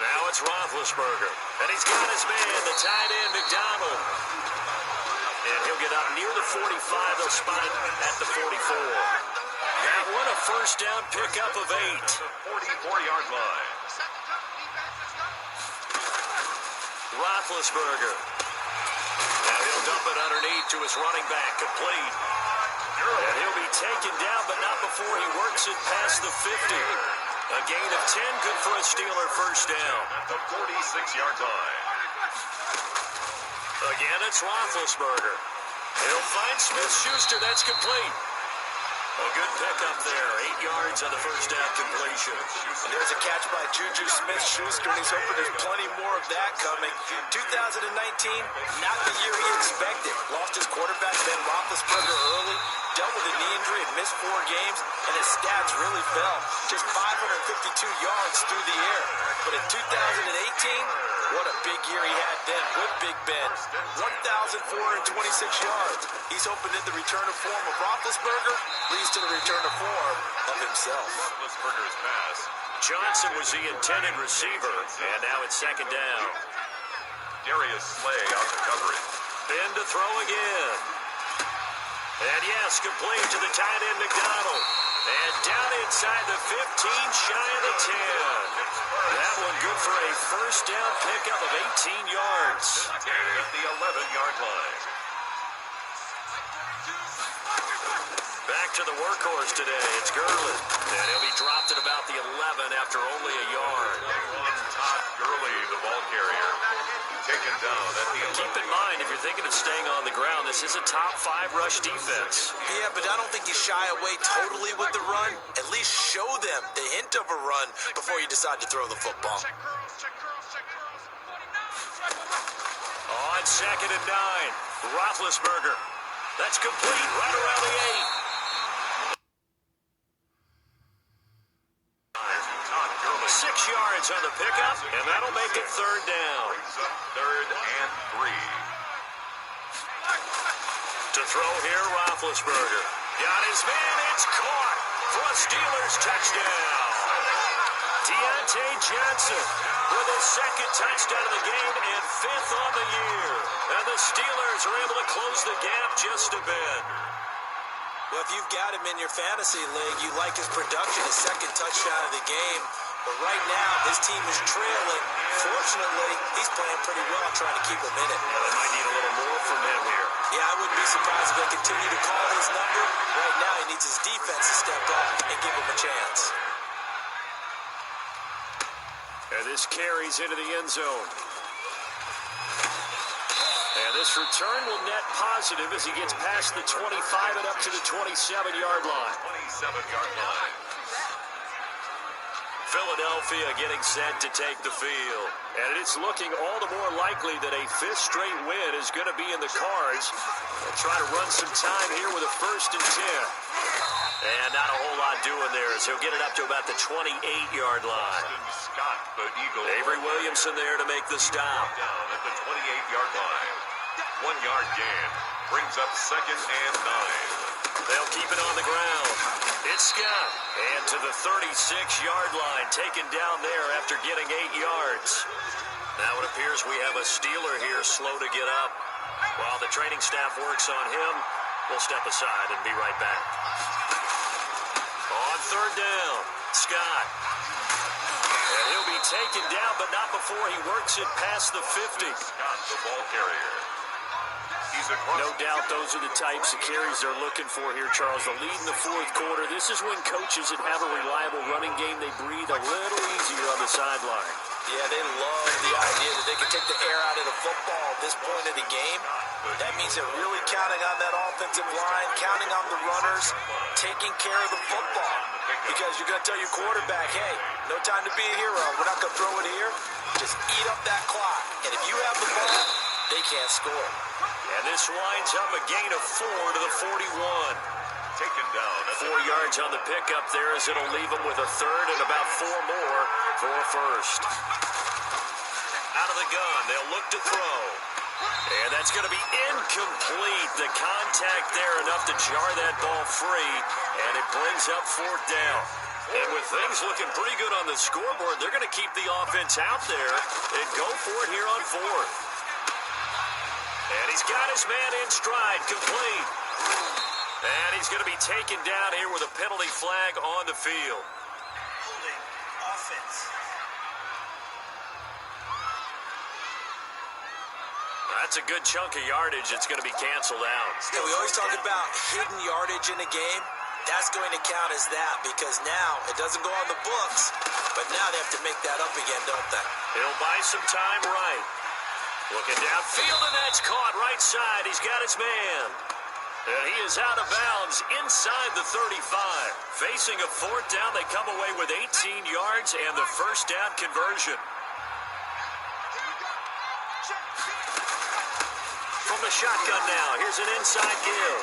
Now it's Roethlisberger. And he's got his man, the tight end, McDonald. And he'll get up near the 45. They'll spot it at the 44. That one a first down pickup of 8. 44-yard line. Roethlisberger. Now he'll dump it underneath to his running back, complete. And he'll be taken down, but not before he works it past the 50. A gain of 10, good for a Steeler first down. At the 46-yard line. Again, it's Roethlisberger. He'll find Smith-Schuster. That's complete. A good pickup there. 8 yards on the first down completion. And there's a catch by Juju Smith-Schuster, and he's hoping there's plenty more of that coming. 2019, not the year he expected. Lost his quarterback, Ben Roethlisberger, early. Dealt with a knee injury and missed 4 games, and his stats really fell. Just 552 yards through the air. But in 2018, what a big year he had then with Big Ben. 1,426 yards. He's hoping that the return to form of Roethlisberger leads to the return to form of himself. Roethlisberger's pass. Johnson was the intended receiver, and now it's second down. Darius Slay on the coverage. Ben to throw again. And yes, complete to the tight end McDonald. And down inside the 15, shy of the 10. That one good for a first down pickup of 18 yards. At the 11-yard line. Back to the workhorse today. It's Gurley. And he'll be dropped at about the 11 after only a yard. Todd Gurley, the ball carrier. Taken down at the 11. Keep in mind, if you're thinking of staying on the ground, this is a top 5 rush defense. Yeah, but I don't think you shy away totally with the run. At least show them the hint of a run before you decide to throw the football. On second and 9, Roethlisberger. That's complete right around the 8. 6 yards on the pickup, and that'll make it third down. Third and 3. To throw here, Roethlisberger. Got his man, it's caught for a Steelers touchdown. Deontay Johnson with his second touchdown of the game and 5th on the year. And the Steelers are able to close the gap just a bit. Well, if you've got him in your fantasy league, you like his production, his second touchdown of the game. But right now, his team is trailing. Fortunately, he's playing pretty well, trying to keep him in it. Well, they might need a little more from him here. Yeah, I wouldn't be surprised if they continue to call his number. Right now, he needs his defense to step up and give him a chance. And this carries into the end zone. And this return will net positive as he gets past the 25 and up to the 27-yard line. 27-yard line. Philadelphia getting set to take the field. And it's looking all the more likely that a 5th straight win is going to be in the cards. They'll try to run some time here with a 1st and 10. And not a whole lot doing there as he'll get it up to about the 28-yard line. Scott, the Eagle. Avery Williamson there to make the stop. Down at the 28-yard line. 1-yard gain. Brings up second and 9. They'll keep it on the ground. It's Scott. And to the 36-yard line, taken down there after getting 8 yards. Now it appears we have a Steeler here slow to get up. While the training staff works on him, we'll step aside and be right back. On third down, Scott. And he'll be taken down, but not before he works it past the 50. Scott, the ball carrier. No doubt those are the types of carries they're looking for here, Charles. The lead in the 4th quarter. This is when coaches that have a reliable running game, they breathe a little easier on the sideline. Yeah, they love the idea that they can take the air out of the football at this point of the game. That means they're really counting on that offensive line, counting on the runners, taking care of the football. Because you're going to tell your quarterback, hey, no time to be a hero. We're not going to throw it here. Just eat up that clock. And if you have the ball, they can't score. And this winds up a gain of 4 to the 41. Taken down. 4 yards on the pickup there as it'll leave them with a 3rd and about 4 more for a 1st. Out of the gun, they'll look to throw. And that's going to be incomplete. The contact there enough to jar that ball free. And it brings up 4th down. And with things looking pretty good on the scoreboard, they're going to keep the offense out there and go for it here on 4th. And he's got his man in stride, complete. And he's going to be taken down here with a penalty flag on the field. Holding offense. That's a good chunk of yardage. It's going to be canceled out. Yeah, we always talk about hidden yardage in a game. That's going to count as that because now it doesn't go on the books, but now they have to make that up again, don't they? He'll buy some time right. Looking downfield, and that's caught right side. He's got his man. And he is out of bounds inside the 35. Facing a fourth down, they come away with 18 yards and the first down conversion. From the shotgun now, here's an inside give.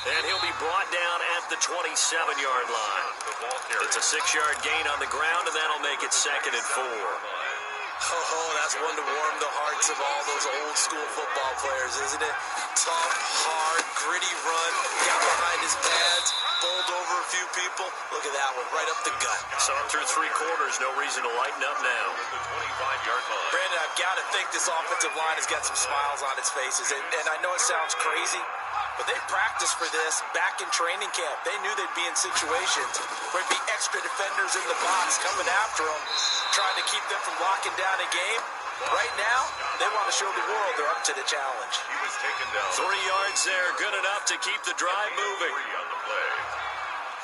And he'll be brought down at the 27-yard line. It's a 6-yard gain on the ground, and that'll make it 2nd and 4. Oh, that's one to warm the hearts of all those old-school football players, isn't it? Tough, hard, gritty run, got behind his pads, bowled over a few people. Look at that one, right up the gut. So through 3 quarters, no reason to lighten up now. The 25-yard line. Brandon, I've got to think this offensive line has got some smiles on its faces. And I know it sounds crazy, but they practiced for this back in training camp. They knew they'd be in situations where there'd be extra defenders in the box coming after them, trying to keep them from locking down a game. Right now, they want to show the world they're up to the challenge. He was taken down. 3 yards there, good enough to keep the drive moving. 3 on the play.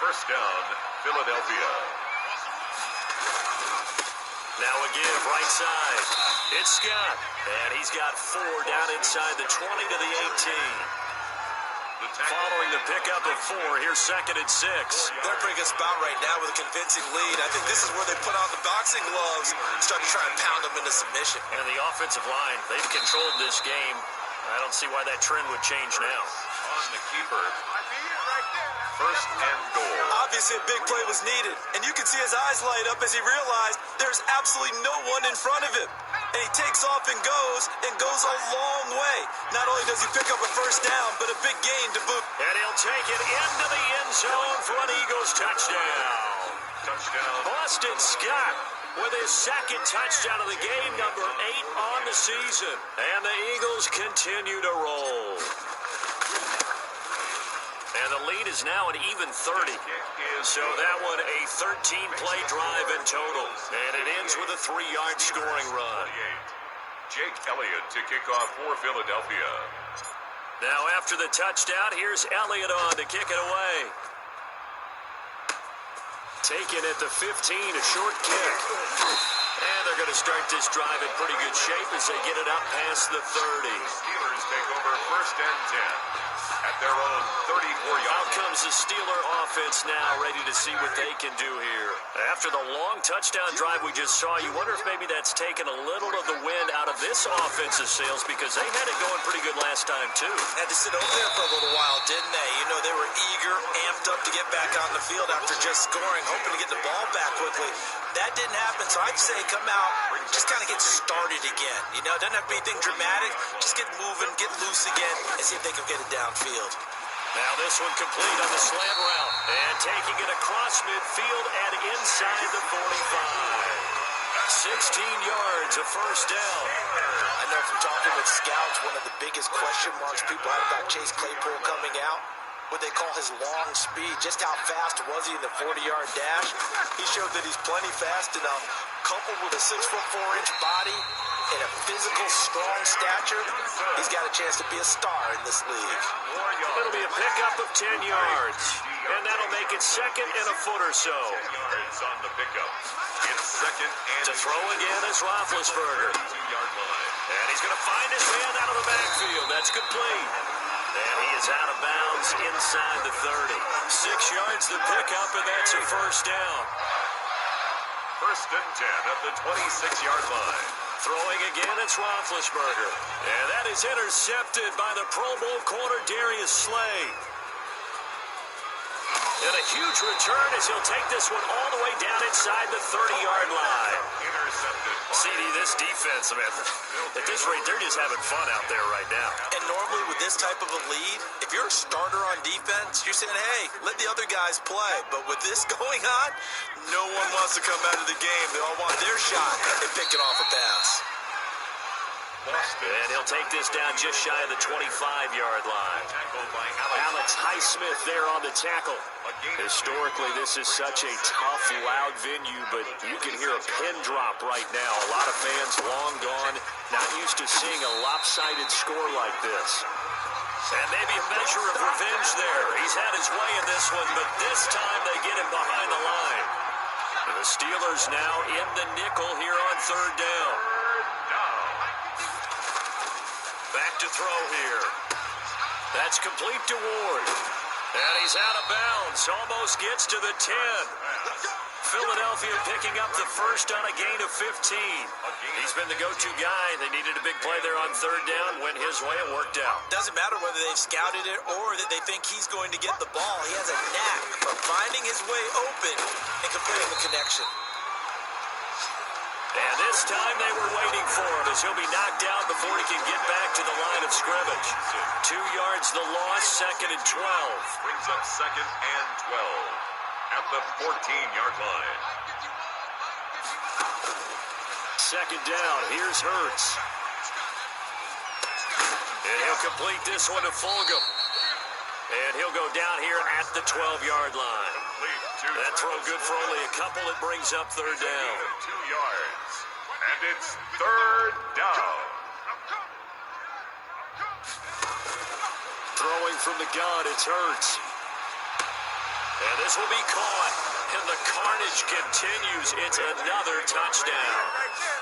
First down, Philadelphia. Now a give, right side. It's Scott, and he's got 4 down inside the 20 to the 18. Following the pickup of 4, here's 2nd and 6. They're pretty good spot right now with a convincing lead. I think this is where they put on the boxing gloves and start to try and pound them into submission. And the offensive line, they've controlled this game. I don't see why that trend would change now. On the keeper. First and goal. Obviously, a big play was needed, and you can see his eyes light up as he realized there's absolutely no one in front of him. And he takes off and goes a long way. Not only does he pick up a first down, but a big gain to boot. And he'll take it into the end zone for an Eagles touchdown. Touchdown. Boston Scott with his 2nd touchdown of the game, number 8 on the season. And the Eagles continue to roll. And the lead is now an even 30. So that one a 13-play drive in total. And it ends with a 3-yard scoring run. Jake Elliott to kick off for Philadelphia. Now after the touchdown, here's Elliott on to kick it away. Taken at the 15, a short kick. And they're going to start this drive in pretty good shape as they get it up past the 30. Steelers take over first and 10 at their own 34-yard. Out comes the Steeler offense now, ready to see what they can do here. After the long touchdown drive we just saw, you wonder if maybe that's taken a little of the wind out of this offensive sails because they had it going pretty good last time too. Had to sit over there for a little while, didn't they? You know, they were eager, amped up to get back on the field after just scoring, hoping to get the ball back quickly. That didn't happen, so I'd say come out, just kind of get started again. You know, it doesn't have to be anything dramatic. Just get moving, get loose again, and see if they can get it downfield. Now this one complete on the slant route. And taking it across midfield and inside the 45. 16 yards, a first down. I know from talking with scouts, one of the biggest question marks people have about Chase Claypool coming out, what they call his long speed. Just how fast was he in the 40-yard dash? He showed that he's plenty fast enough, coupled with a 6'4" body and a physical, strong stature. He's got a chance to be a star in this league. It'll be a pickup of 10 yards. And that'll make it 2nd and a foot or so. 10 yards on the pickup. It's 2nd and to throw again is Roethlisberger. 2-yard line. And he's going to find his man out of the backfield. That's complete. And he is out of bounds inside the 30. 6 yards the pickup, and that's a first down. First and 10 at the 26-yard line. Throwing again, it's Roethlisberger. And that is intercepted by the Pro Bowl corner, Darius Slay. And a huge return as he'll take this one all the way down inside the 30-yard line. Intercepted. CD, this defense, man, at this rate, they're just having fun out there right now. And normally with this type of a lead, if you're a starter on defense, you're saying, hey, let the other guys play. But with this going on, no one wants to come out of the game. They all want their shot at picking off a pass. And he'll take this down just shy of the 25-yard line. Tackled by Alex Highsmith there on the tackle. Historically, this is such a tough, loud venue, but you can hear a pin drop right now. A lot of fans long gone, not used to seeing a lopsided score like this. And maybe a measure of revenge there. He's had his way in this one, but this time they get him behind the line. And the Steelers now in the nickel here on third down. Back to throw here. That's complete to Ward. And he's out of bounds. Almost gets to the 10. Philadelphia picking up the first on a gain of 15. He's been the go-to guy. They needed a big play there on third down. Went his way. It worked out. Doesn't matter whether they've scouted it or that they think he's going to get the ball. He has a knack for finding his way open and completing the connection. And this time they were waiting for him as he'll be knocked down before he can get back to the line of scrimmage. 2 yards the loss, second and 12. Brings up second and 12 at the 14-yard line. Second down, here's Hurts. And he'll complete this one to Fulgham. And he'll go down here at the 12-yard line. That throw good for only a couple. It brings up third down. 2 yards. And it's third down. Throwing from the gun, it's Hurts. And this will be caught. And the carnage continues. It's another touchdown.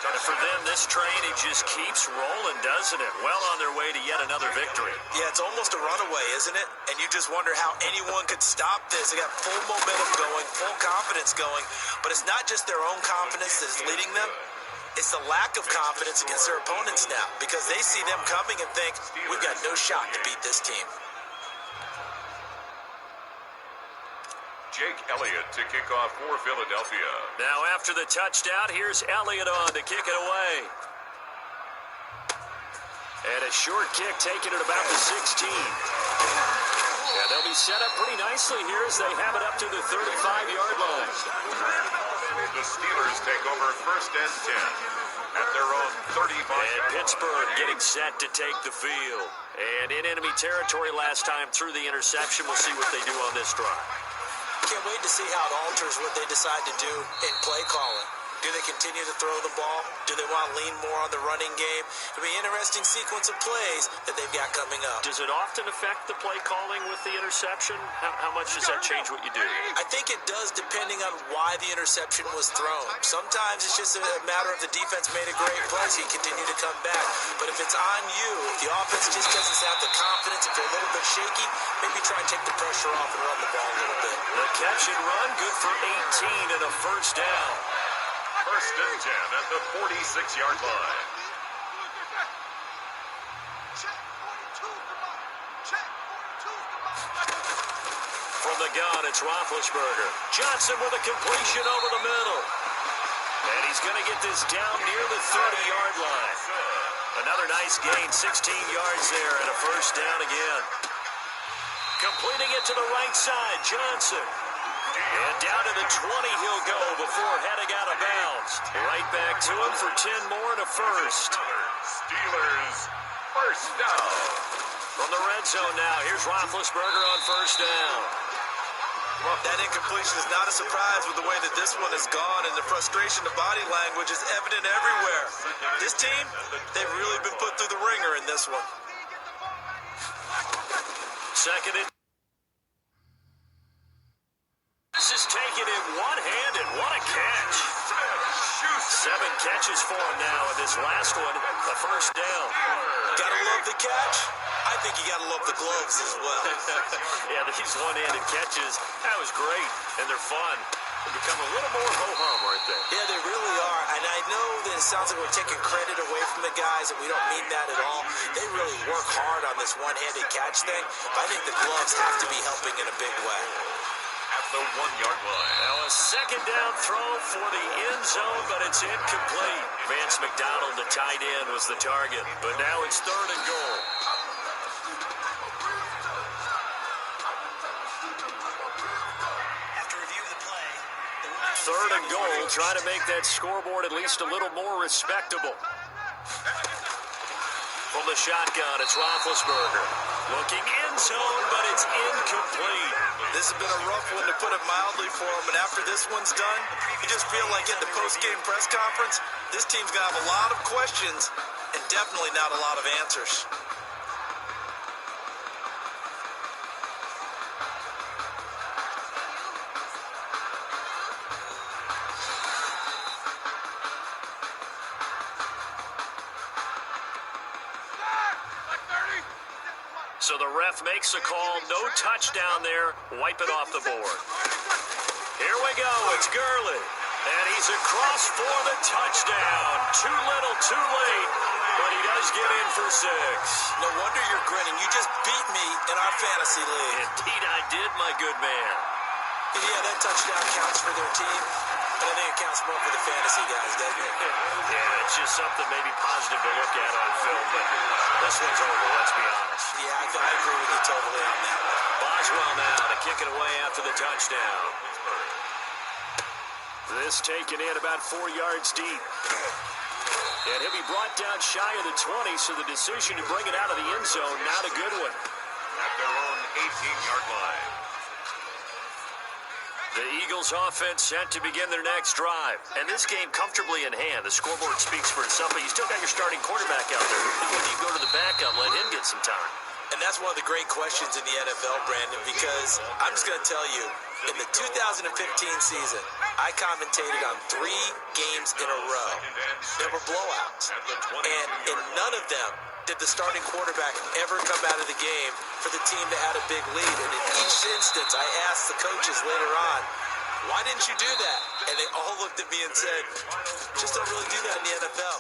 And for them, this train, it just keeps rolling, doesn't it? Well on their way to yet another victory. Yeah, it's almost a runaway, isn't it? And you just wonder how anyone could stop this. They got full momentum going, full confidence going. But it's not just their own confidence that's leading them. It's the lack of confidence against their opponents now, because they see them coming and think, we've got no shot to beat this team. Jake Elliott to kick off for Philadelphia. Now after the touchdown, here's Elliott on to kick it away. And a short kick taken at about the 16. And they'll be set up pretty nicely here as they have it up to the 35-yard line. The Steelers take over first and 10 at their own 35. And Pittsburgh getting set to take the field. And in enemy territory last time through the interception. We'll see what they do on this drive. Can't wait to see how it alters what they decide to do in play calling. Do they continue to throw the ball? Do they want to lean more on the running game? It'll be an interesting sequence of plays that they've got coming up. Does it often affect the play calling with the interception? How much does that change what you do? I think it does, depending on why the interception was thrown. Sometimes it's just a matter of the defense made a great play, so you continue to come back. But if it's on you, if the offense just doesn't have the confidence, if they're a little bit shaky, maybe try and take the pressure off and run the ball a little bit. The catch and run, good for 18 and a first down. First and 10 at the 46-yard line. From the gun, it's Roethlisberger. Johnson with a completion over the middle. And he's going to get this down near the 30-yard line. Another nice gain, 16 yards there, and a first down again. Completing it to the right side, Johnson. And down to the 20 he'll go before heading out of bounds. Right back to him for 10 more and a first. Steelers first down. From the red zone now, here's Roethlisberger on first down. That incompletion is not a surprise with the way that this one has gone, and the frustration of body language is evident everywhere. This team, they've really been put through the ringer in this one. Second and this is taken in one-handed. What a catch. 7 catches for him now in this last one. A first down. Gotta love the catch. I think you gotta love the gloves as well. Yeah, these one-handed catches, that was great. And they're fun. They become a little more ho-hum, aren't they? Yeah, they really are. And I know that it sounds like we're taking credit away from the guys, and we don't mean that at all. They really work hard on this one-handed catch thing. But I think the gloves have to be helping in a big way. At the 1-yard line. Now a second down throw for the end zone, but it's incomplete. Vance McDonald, the tight end, was the target. But now it's third and goal. After review of the play, Third and goal, trying to make that scoreboard at least a little more respectable. From the shotgun, it's Roethlisberger. Looking end zone, but it's incomplete. This has been a rough one, to put it mildly, for him. And after this one's done, you just feel like in the post-game press conference, this team's going to have a lot of questions and definitely not a lot of answers. So the ref makes a call. No touchdown there. Wipe it off the board. Here we go. It's Gurley. And he's across for the touchdown. Too little, too late. But he does get in for 6. No wonder you're grinning. You just beat me in our fantasy league. Indeed I did, my good man. And yeah, that touchdown counts for their team, but I think it counts more for the fantasy guys, doesn't it? Yeah, it's just something maybe positive to look at on film, but this one's over, let's be honest. Yeah, I agree with you totally on that one. Boswell now to kick it away after the touchdown. This taken in about 4 yards deep. And he'll be brought down shy of the 20, so the decision to bring it out of the end zone, not a good one. At their own 18-yard line. The Eagles offense set to begin their next drive. And this game comfortably in hand. The scoreboard speaks for itself, but you still got your starting quarterback out there. When you go to the backup, let him get some time. And that's one of the great questions in the NFL, Brandon, because I'm just going to tell you, in the 2015 season, I commentated on 3 games in a row. There were blowouts. And in none of them did the starting quarterback ever come out of the game for the team that had a big lead. And in each instance, I asked the coaches later on, why didn't you do that? And they all looked at me and said, just don't really do that in the NFL.